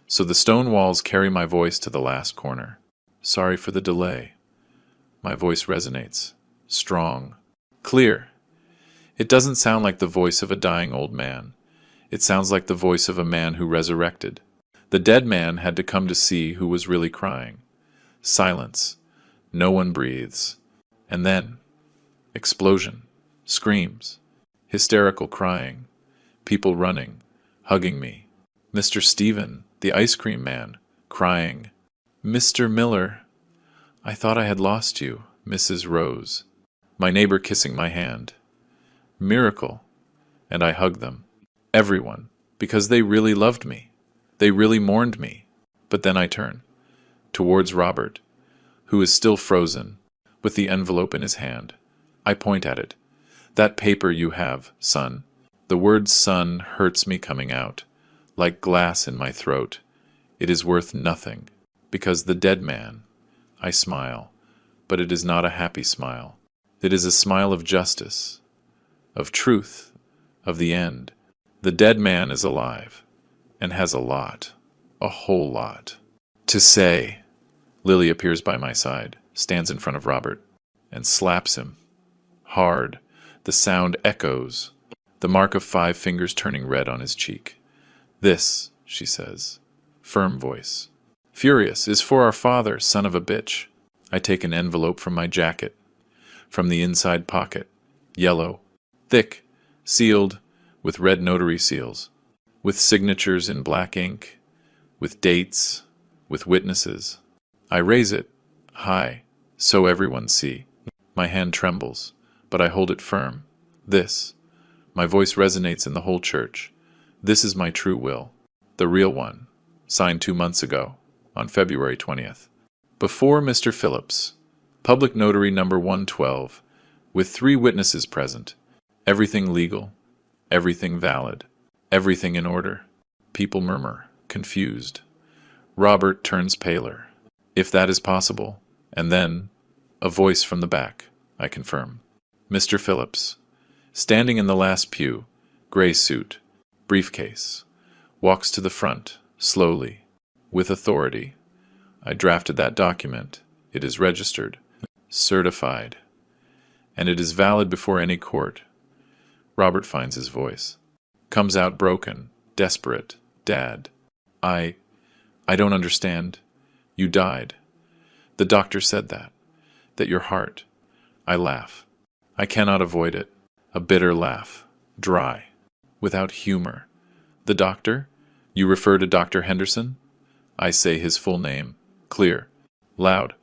So the stone walls carry my voice to the last corner. Sorry for the delay. My voice resonates. Strong. Clear. It doesn't sound like the voice of a dying old man. It sounds like the voice of a man who resurrected. The dead man had to come to see who was really crying. Silence. No one breathes. And then, explosion. Screams. Hysterical crying. People running. Hugging me. Mr. Stephen, the ice cream man, crying. Mr. Miller, I thought I had lost you, Mrs. Rose. My neighbor kissing my hand. Miracle. And I hug them. Everyone, because they really loved me. They really mourned me. But then I turn towards Robert, who is still frozen, with the envelope in his hand. I point at it. That paper you have, son. The word son hurts me coming out, like glass in my throat. It is worth nothing, because the dead man. I smile, but it is not a happy smile. It is a smile of justice, of truth, of the end. The dead man is alive, and has a whole lot, to say. Lily appears by my side, stands in front of Robert, and slaps him. Hard, the sound echoes, the mark of 5 fingers turning red on his cheek. This, she says, firm voice, furious, is for our father, son of a bitch. I take an envelope from my jacket, from the inside pocket, yellow, thick, sealed, with red notary seals, with signatures in black ink, with dates, with witnesses. I raise it, high, so everyone see. My hand trembles, but I hold it firm. This, my voice resonates in the whole church. This is my true will, the real one, signed 2 months ago, on February 20th. Before Mr. Phillips, public notary number 112, with 3 witnesses present. Everything legal, everything valid, everything in order. People murmur, confused. Robert turns paler, if that is possible, and then, a voice from the back, I confirm. Mr. Phillips, standing in the last pew, gray suit, briefcase, walks to the front, slowly, with authority. I drafted that document. It is registered, certified, and it is valid before any court. Robert finds his voice. Comes out broken, desperate. Dad, I don't understand. You died. The doctor said that your heart. I laugh. I cannot avoid it. A bitter laugh, dry, without humor. The doctor? You refer to Dr. Henderson? I say his full name, clear, loud.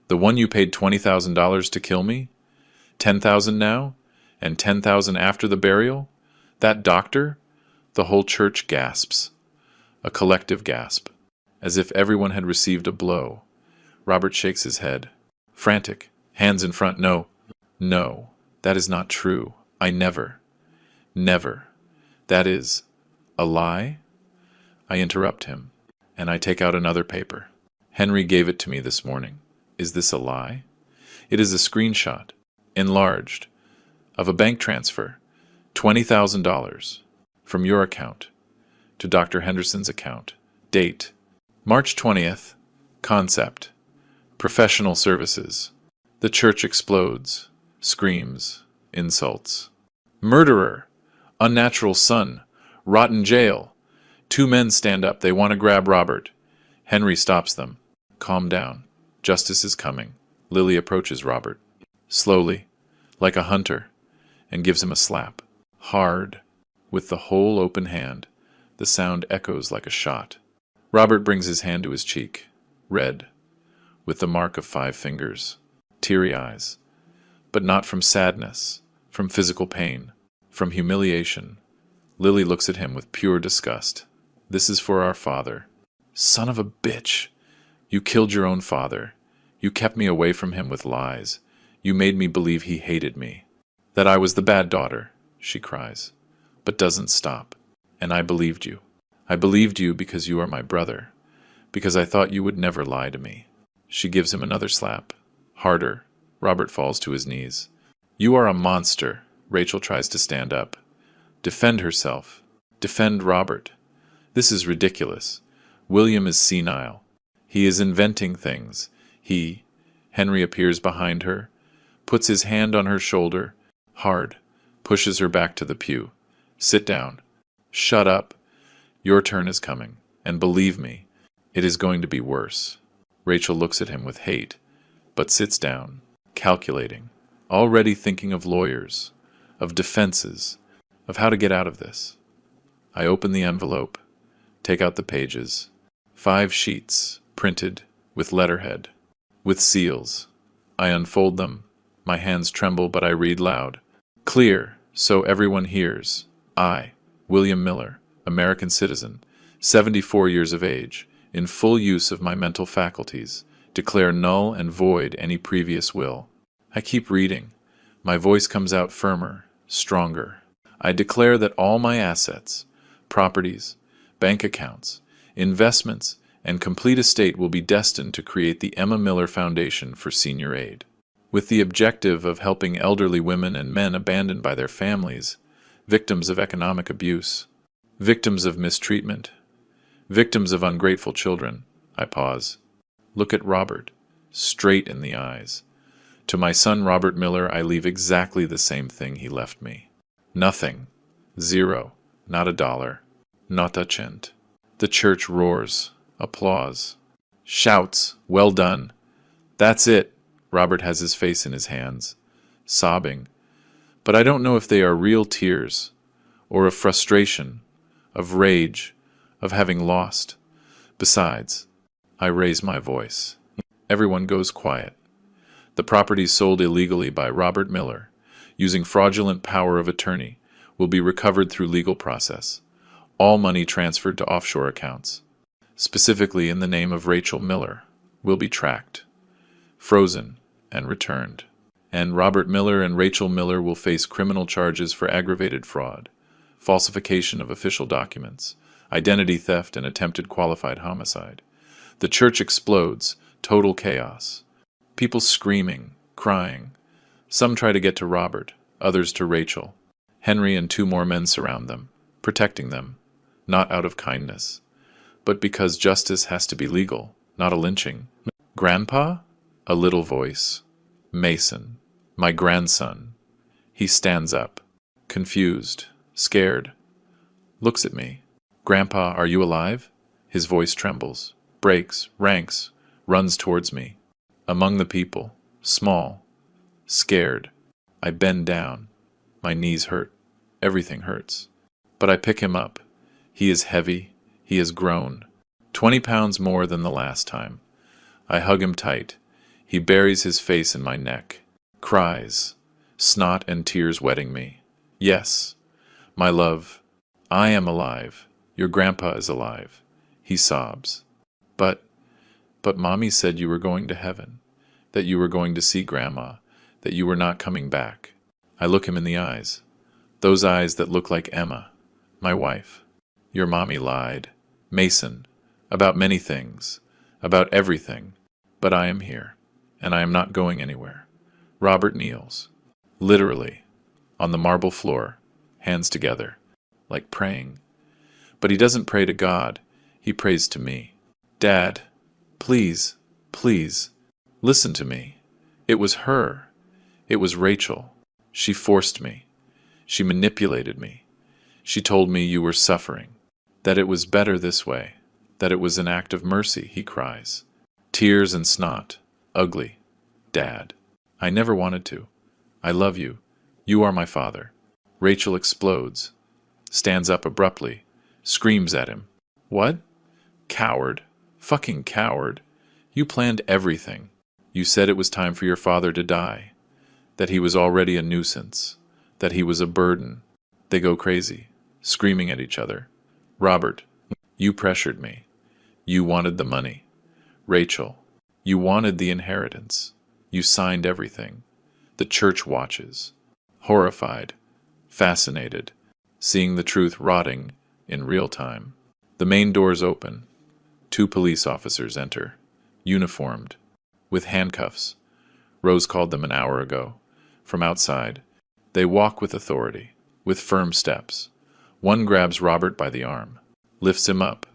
The one you paid $20,000 to kill me? 10,000 now? And 10,000 after the burial? That doctor? The whole church gasps. A collective gasp, as if everyone had received a blow. Robert shakes his head, frantic, hands in front. No, that is not true. I never. That is a lie? I interrupt him, and I take out another paper. Henry gave it to me this morning. Is this a lie? It is a screenshot, enlarged, of a bank transfer, $20,000, from your account to Dr. Henderson's account. Date, March 20th, Concept. Professional services. The church explodes. Screams. Insults. Murderer. Unnatural son. Rotten jail. Two men stand up. They want to grab Robert. Henry stops them. Calm down. Justice is coming. Lily approaches Robert. Slowly, like a hunter, and gives him a slap. Hard. With the whole open hand. The sound echoes like a shot. Robert brings his hand to his cheek. Red. With the mark of 5 fingers. Teary eyes. But not from sadness. From physical pain. From humiliation. Lily looks at him with pure disgust. This is for our father. Son of a bitch! You killed your own father. You kept me away from him with lies. You made me believe he hated me. That I was the bad daughter, she cries, but doesn't stop. And I believed you. I believed you because you are my brother, because I thought you would never lie to me. She gives him another slap. Harder. Robert falls to his knees. You are a monster. Rachel tries to stand up. Defend herself. Defend Robert. This is ridiculous. William is senile. He is inventing things. Henry appears behind her, puts his hand on her shoulder, hard, pushes her back to the pew. Sit down. Shut up. Your turn is coming, and believe me, it is going to be worse. Rachel looks at him with hate, but sits down, calculating, already thinking of lawyers, of defenses, of how to get out of this. I open the envelope, take out the pages. 5 sheets, printed, with letterhead, with seals. I unfold them. My hands tremble, but I read loud. Clear, so everyone hears. I, William Miller, American citizen, 74 years of age, in full use of my mental faculties, declare null and void any previous will. I keep reading. My voice comes out firmer, stronger. I declare that all my assets, properties, bank accounts, investments, and complete estate will be destined to create the Emma Miller Foundation for Senior Aid, with the objective of helping elderly women and men abandoned by their families, victims of economic abuse, victims of mistreatment, victims of ungrateful children. I pause. Look at Robert, straight in the eyes. To my son Robert Miller, I leave exactly the same thing he left me. Nothing. 0. Not $1. Not a cent. The church roars. Applause. Shouts. Well done. That's it. Robert has his face in his hands, sobbing. But I don't know if they are real tears, or of frustration, of rage, of having lost. Besides, I raise my voice. Everyone goes quiet. The properties sold illegally by Robert Miller, using fraudulent power of attorney, will be recovered through legal process. All money transferred to offshore accounts, specifically in the name of Rachel Miller, will be tracked, frozen, and returned. And Robert Miller and Rachel Miller will face criminal charges for aggravated fraud, falsification of official documents, identity theft, and attempted qualified homicide. The church explodes, total chaos. People screaming, crying. Some try to get to Robert, others to Rachel. Henry and 2 more men surround them, protecting them, not out of kindness, but because justice has to be legal, not a lynching. Grandpa? A little voice. Mason. My grandson. He stands up, confused, scared. Looks at me. Grandpa, are you alive? His voice trembles, breaks, ranks, runs towards me. Among the people, small, scared. I bend down. My knees hurt. Everything hurts. But I pick him up. He is heavy. He has grown. 20 pounds more than the last time. I hug him tight. He buries his face in my neck. Cries. Snot and tears wetting me. Yes, my love, I am alive. Your grandpa is alive. He sobs. But Mommy said you were going to heaven, that you were going to see Grandma, that you were not coming back. I look him in the eyes. Those eyes that look like Emma, my wife. Your mommy lied. Mason, about many things, about everything. But I am here, and I am not going anywhere. Robert kneels, literally, on the marble floor, hands together, like praying. But he doesn't pray to God, he prays to me. Dad, Please, please, listen to me. It was her. It was Rachel. She forced me. She manipulated me. She told me you were suffering, that it was better this way, that it was an act of mercy, he cries. Tears and snot. Ugly. Dad. I never wanted to. I love you. You are my father. Rachel explodes, stands up abruptly, screams at him. What? Coward. Fucking coward. You planned everything. You said it was time for your father to die, that he was already a nuisance, that he was a burden. They go crazy, screaming at each other. Robert, you pressured me. You wanted the money. Rachel, you wanted the inheritance. You signed everything. The church watches, horrified, fascinated, seeing the truth rotting in real time. The main doors open. 2 police officers enter, uniformed, with handcuffs. Rose called them an hour ago. From outside, they walk with authority, with firm steps. One grabs Robert by the arm, lifts him up,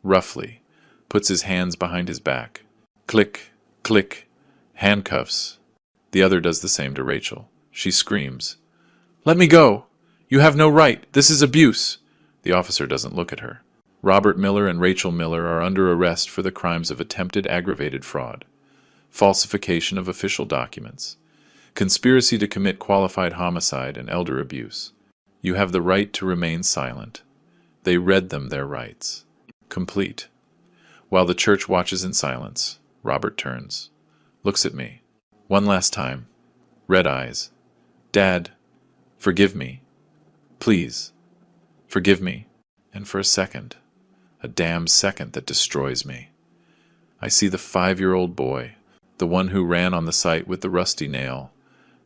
roughly, puts his hands behind his back. Click, click, handcuffs. The other does the same to Rachel. She screams, "Let me go! You have no right! This is abuse!" The officer doesn't look at her. Robert Miller and Rachel Miller are under arrest for the crimes of attempted aggravated fraud, falsification of official documents, conspiracy to commit qualified homicide, and elder abuse. You have the right to remain silent. They read them their rights. Complete. While the church watches in silence, Robert turns, looks at me. One last time. Red eyes. Dad, forgive me. Please, forgive me. And for a second, a damn second that destroys me, I see the 5-year-old boy, the one who ran on the site with the rusty nail,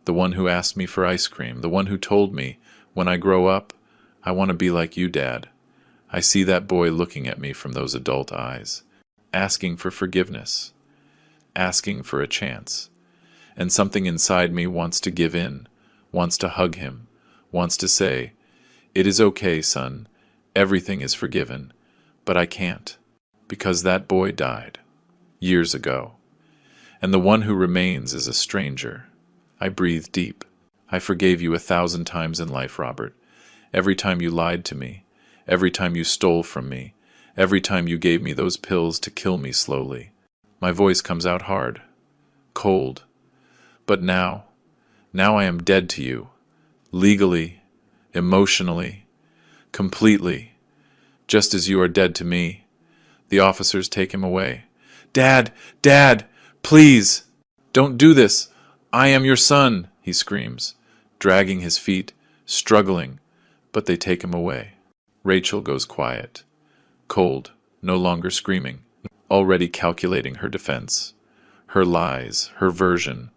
the one who asked me for ice cream, the one who told me, when I grow up, I want to be like you, Dad. I see that boy looking at me from those adult eyes, asking for forgiveness, asking for a chance. And something inside me wants to give in, wants to hug him, wants to say, "It is okay, son. Everything is forgiven." But I can't, because that boy died years ago. And the one who remains is a stranger. I breathe deep. I forgave you 1,000 times in life, Robert. Every time you lied to me, every time you stole from me, every time you gave me those pills to kill me slowly. My voice comes out hard, cold. But now I am dead to you, legally, emotionally, completely, just as you are dead to me. The officers take him away. Dad, Dad, please, don't do this. I am your son, he screams, dragging his feet, struggling, but they take him away. Rachel goes quiet, cold, no longer screaming, already calculating her defense, her lies, her version.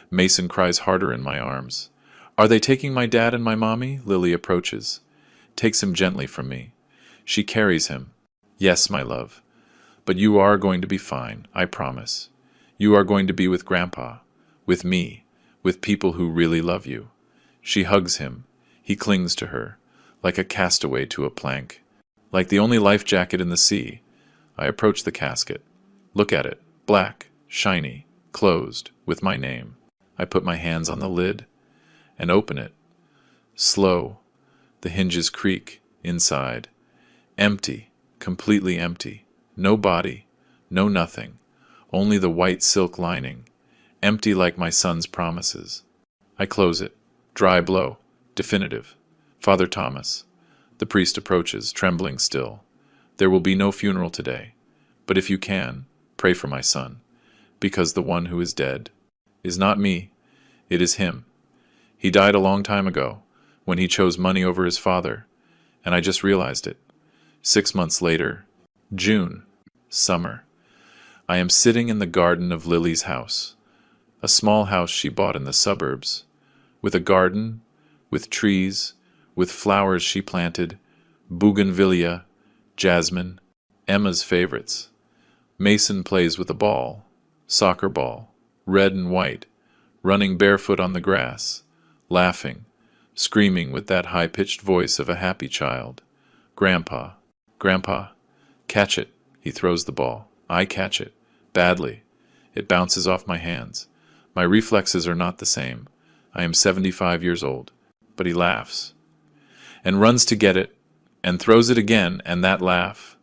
Mason cries harder in my arms. Are they taking my dad and my mommy? Lily approaches, takes him gently from me. She carries him. Yes, my love. But you are going to be fine, I promise. You are going to be with Grandpa, with me, with people who really love you. She hugs him. He clings to her, like a castaway to a plank, like the only life jacket in the sea. I approach the casket. Look at it, black, shiny, closed, with my name. I put my hands on the lid and open it. Slow. The hinges creak inside. Empty, completely empty. No body, no nothing. Only the white silk lining. Empty like my son's promises. I close it. Dry blow. Definitive. Father Thomas. The priest approaches, trembling still. There will be no funeral today. But if you can, pray for my son. Because the one who is dead is not me. It is him. He died a long time ago, when he chose money over his father, and I just realized it. 6 months later, June, summer, I am sitting in the garden of Lily's house, a small house she bought in the suburbs, with a garden, with trees, with flowers she planted, bougainvillea, jasmine, Emma's favorites. Mason plays with a ball, soccer ball, red and white, running barefoot on the grass, laughing, screaming with that high-pitched voice of a happy child. Grandpa, Grandpa, catch it. He throws the ball. I catch it. Badly. It bounces off my hands. My reflexes are not the same. I am 75 years old. But he laughs. And runs to get it, and throws it again, and that laugh.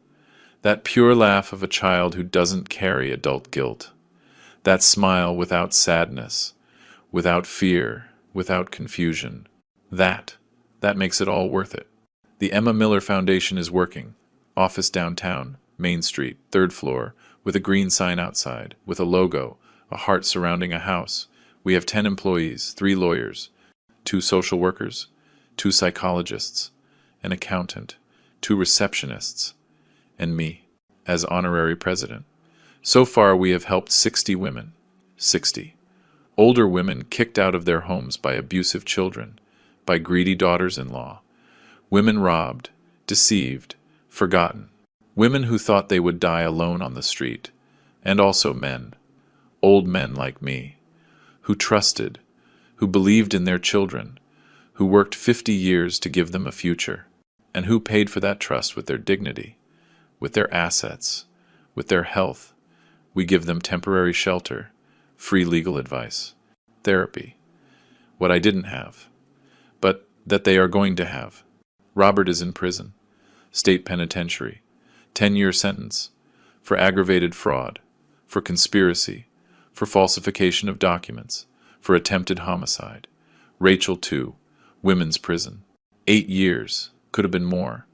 That pure laugh of a child who doesn't carry adult guilt. That smile without sadness, without fear, without confusion. That makes it all worth it. The Emma Miller Foundation is working. Office downtown, Main Street, 3rd floor, with a green sign outside, with a logo, a heart surrounding a house. We have 10 employees, 3 lawyers, 2 social workers, 2 psychologists, an accountant, 2 receptionists, and me, as honorary president. So far we have helped 60 women. 60. Older women kicked out of their homes by abusive children, by greedy daughters-in-law. Women robbed, deceived, forgotten. Women who thought they would die alone on the street. And also men. Old men like me. Who trusted, who believed in their children, who worked 50 years to give them a future, and who paid for that trust with their dignity, with their assets, with their health. We give them temporary shelter, free legal advice, therapy. What I didn't have, but that they are going to have. Robert is in prison, state penitentiary, 10-year sentence, for aggravated fraud, for conspiracy, for falsification of documents, for attempted homicide. Rachel, too, women's prison. 8 years, could have been more.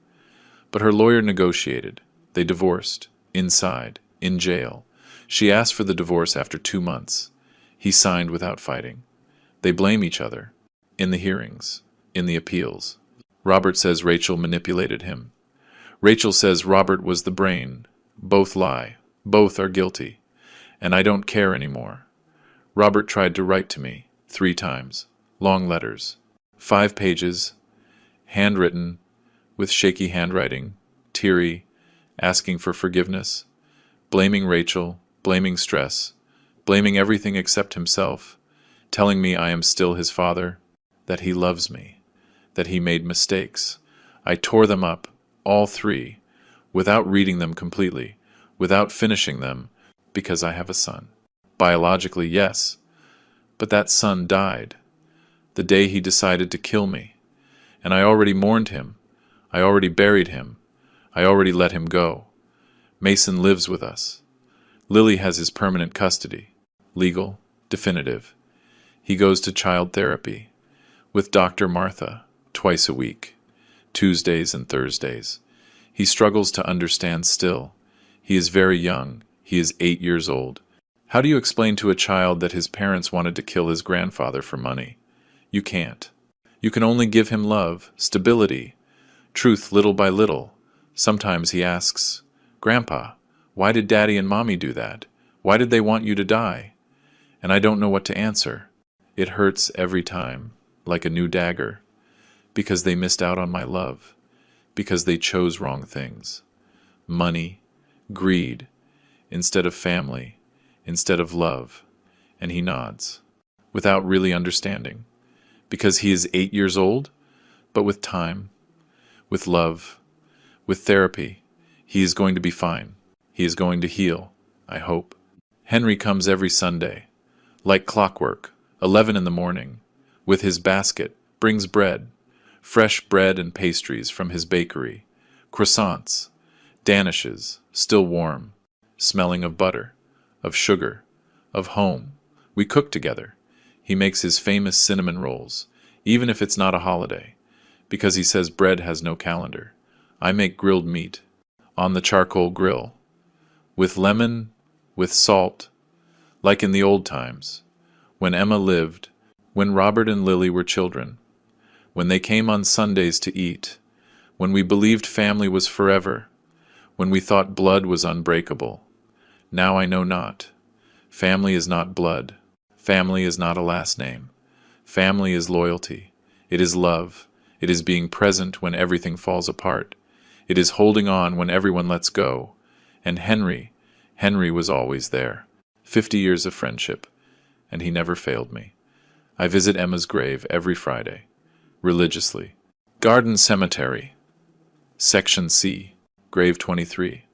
But her lawyer negotiated. They divorced, inside, in jail. She asked for the divorce after 2 months. He signed without fighting. They blame each other, in the hearings, in the appeals. Robert says Rachel manipulated him. Rachel says Robert was the brain. Both lie. Both are guilty. And I don't care anymore. Robert tried to write to me 3 times. Long letters. 5 pages. Handwritten, with shaky handwriting, teary, asking for forgiveness, blaming Rachel, blaming stress, blaming everything except himself, telling me I am still his father, that he loves me, that he made mistakes. I tore them up, all 3, without reading them completely, without finishing them, because I have a son. Biologically, yes, but that son died the day he decided to kill me, and I already mourned him. I already buried him. I already let him go. Mason lives with us. Lily has his permanent custody. Legal, definitive. He goes to child therapy with Dr. Martha twice a week, Tuesdays and Thursdays. He struggles to understand still. He is very young. He is 8 years old. How do you explain to a child that his parents wanted to kill his grandfather for money? You can't. You can only give him love, stability, truth little by little. Sometimes he asks, "Grandpa, why did Daddy and Mommy do that? Why did they want you to die?" And I don't know what to answer. It hurts every time, like a new dagger, because they missed out on my love, because they chose wrong things. Money, greed, instead of family, instead of love. And he nods, without really understanding, because he is 8 years old, but with time, with love, with therapy, he is going to be fine. He is going to heal, I hope. Henry comes every Sunday, like clockwork, 11 in the morning, with his basket, brings bread, fresh bread and pastries from his bakery, croissants, danishes, still warm, smelling of butter, of sugar, of home. We cook together. He makes his famous cinnamon rolls, even if it's not a holiday, because he says bread has no calendar. I make grilled meat, on the charcoal grill, with lemon, with salt, like in the old times, when Emma lived, when Robert and Lily were children, when they came on Sundays to eat, when we believed family was forever, when we thought blood was unbreakable. Now I know not. Family is not blood. Family is not a last name. Family is loyalty. It is love. It is being present when everything falls apart. It is holding on when everyone lets go. And Henry was always there. 50 years of friendship, and he never failed me. I visit Emma's grave every Friday, religiously. Garden Cemetery, Section C, Grave 23.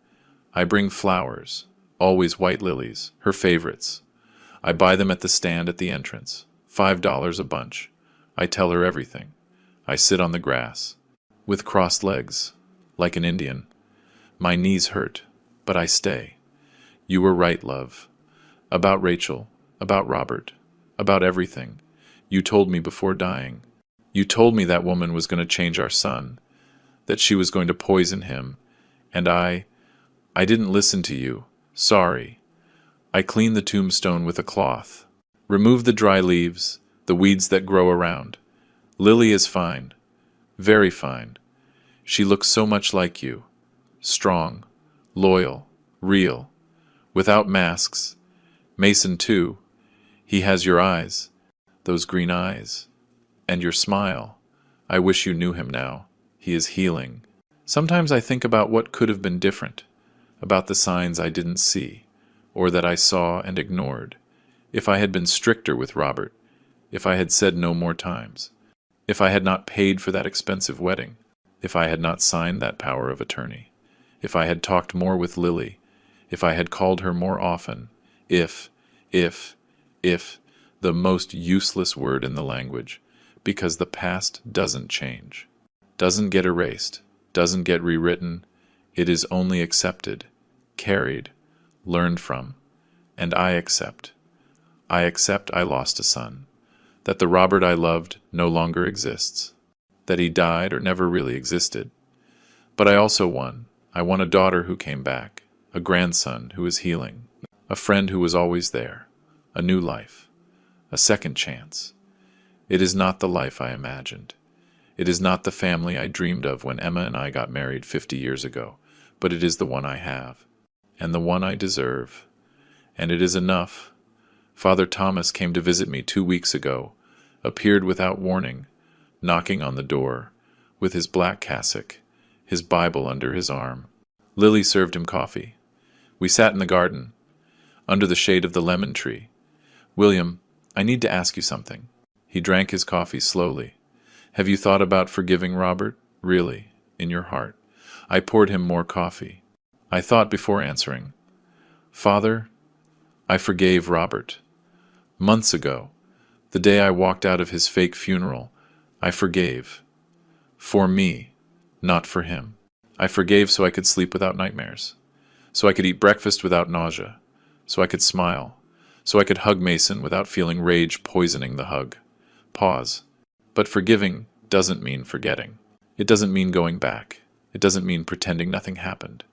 I bring flowers, always white lilies, her favorites. I buy them at the stand at the entrance, $5 a bunch. I tell her everything. I sit on the grass, with crossed legs, like an Indian. My knees hurt, but I stay. You were right, love. About Rachel, about Robert, about everything. You told me before dying. You told me that woman was going to change our son, that she was going to poison him, and I didn't listen to you. Sorry. I cleaned the tombstone with a cloth. Remove the dry leaves, the weeds that grow around. Lily is fine. Very fine. She looks so much like you. Strong, loyal, real, without masks. Mason, too. He has your eyes, those green eyes, and your smile. I wish you knew him now. He is healing. Sometimes I think about what could have been different, about the signs I didn't see, or that I saw and ignored. If I had been stricter with Robert, if I had said no more times, if I had not paid for that expensive wedding, if I had not signed that power of attorney, if I had talked more with Lily, if I had called her more often, if, the most useless word in the language, because the past doesn't change, doesn't get erased, doesn't get rewritten, it is only accepted, carried, learned from, and I accept. I accept I lost a son, that the Robert I loved no longer exists, that he died or never really existed. But I also won. I won a daughter who came back, a grandson who is healing, a friend who was always there, a new life, a second chance. It is not the life I imagined. It is not the family I dreamed of when Emma and I got married 50 years ago, but it is the one I have, and the one I deserve. And it is enough. Father Thomas came to visit me 2 weeks ago, appeared without warning, knocking on the door, with his black cassock, his Bible under his arm. Lily served him coffee. We sat in the garden, under the shade of the lemon tree. William, I need to ask you something. He drank his coffee slowly. Have you thought about forgiving Robert? Really, in your heart? I poured him more coffee. I thought before answering. Father, I forgave Robert. Months ago, the day I walked out of his fake funeral, I forgave. For me, not for him. I forgave so I could sleep without nightmares, so I could eat breakfast without nausea, so I could smile, so I could hug Mason without feeling rage poisoning the hug. Pause. But forgiving doesn't mean forgetting. It doesn't mean going back. It doesn't mean pretending nothing happened.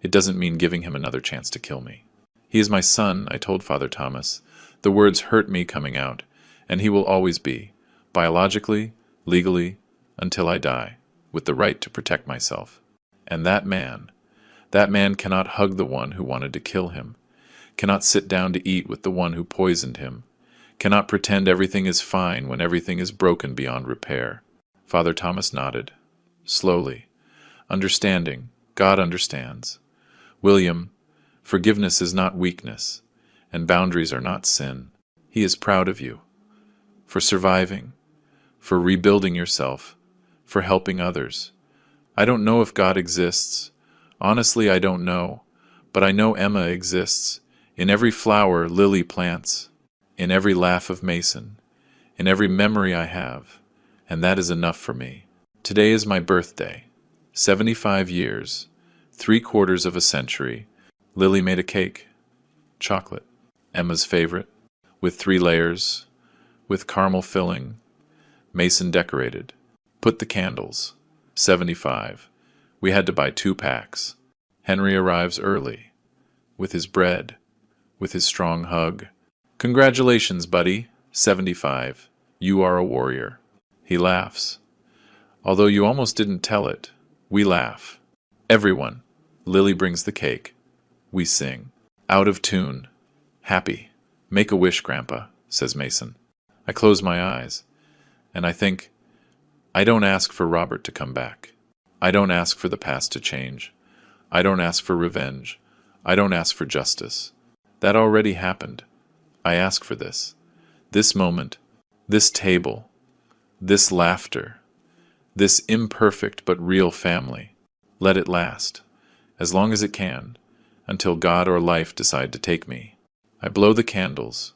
It doesn't mean giving him another chance to kill me. He is my son, I told Father Thomas. The words hurt me coming out, and he will always be, biologically, legally, until I die, with the right to protect myself. And that man cannot hug the one who wanted to kill him, cannot sit down to eat with the one who poisoned him, cannot pretend everything is fine when everything is broken beyond repair. Father Thomas nodded, slowly, understanding. God understands. William, forgiveness is not weakness, and boundaries are not sin. He is proud of you, for surviving, for rebuilding yourself, for helping others. I don't know if God exists. Honestly, I don't know, but I know Emma exists, in every flower Lily plants, in every laugh of Mason, in every memory I have, and that is enough for me. Today is my birthday. 75 years, 3/4 of a century. Lily made a cake, chocolate, Emma's favorite, with 3 layers, with caramel filling. Mason decorated, put the candles. 75. We had to buy 2 packs. Henry arrives early, with his bread, with his strong hug. Congratulations, buddy. 75. You are a warrior. He laughs. Although you almost didn't tell it, we laugh. Everyone. Lily brings the cake. We sing. Out of tune. Happy. Make a wish, Grandpa, says Mason. I close my eyes, and I think, I don't ask for Robert to come back. I don't ask for the past to change. I don't ask for revenge. I don't ask for justice. That already happened. I ask for this moment, this table, this laughter, this imperfect but real family. Let it last, as long as it can, until God or life decide to take me. I blow the candles,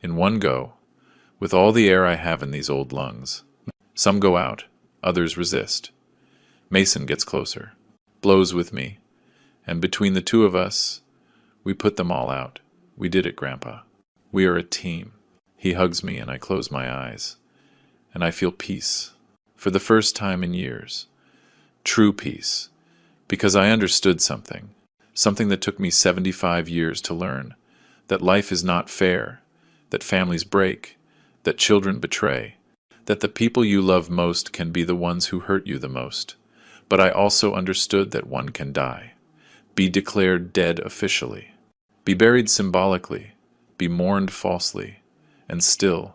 in one go, with all the air I have in these old lungs. Some go out, others resist. Mason gets closer, blows with me, and between the two of us, we put them all out. We did it, Grandpa. We are a team. He hugs me and I close my eyes, and I feel peace, for the first time in years. True peace, because I understood something that took me 75 years to learn, that life is not fair, that families break, that children betray, that the people you love most can be the ones who hurt you the most. But I also understood that one can die, be declared dead officially, be buried symbolically, be mourned falsely, and still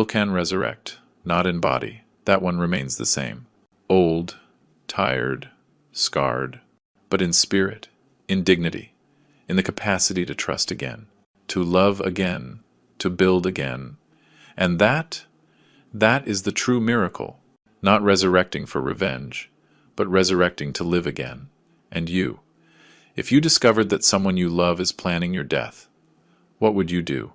can resurrect, not in body. That one remains the same. Old, tired, scarred, but in spirit, in dignity, in the capacity to trust again, to love again, to build again. And that is the true miracle, not resurrecting for revenge, but resurrecting to live again. And you, if you discovered that someone you love is planning your death, what would you do?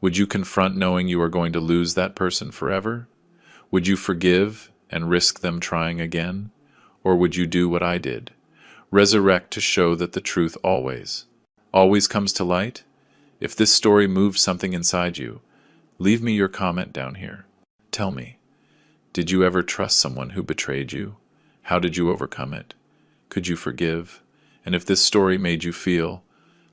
Would you confront knowing you are going to lose that person forever? Would you forgive and risk them trying again? Or would you do what I did? Resurrect to show that the truth always comes to light? If this story moved something inside you, leave me your comment down here. Tell me, did you ever trust someone who betrayed you? How did you overcome it? Could you forgive? And if this story made you feel,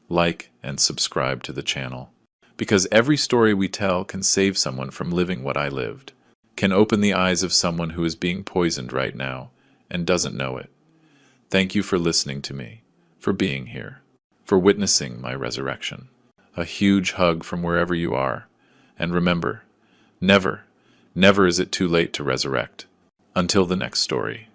like and subscribe to the channel. Because every story we tell can save someone from living what I lived, can open the eyes of someone who is being poisoned right now and doesn't know it. Thank you for listening to me, for being here, for witnessing my resurrection. A huge hug from wherever you are. And remember, never is it too late to resurrect. Until the next story.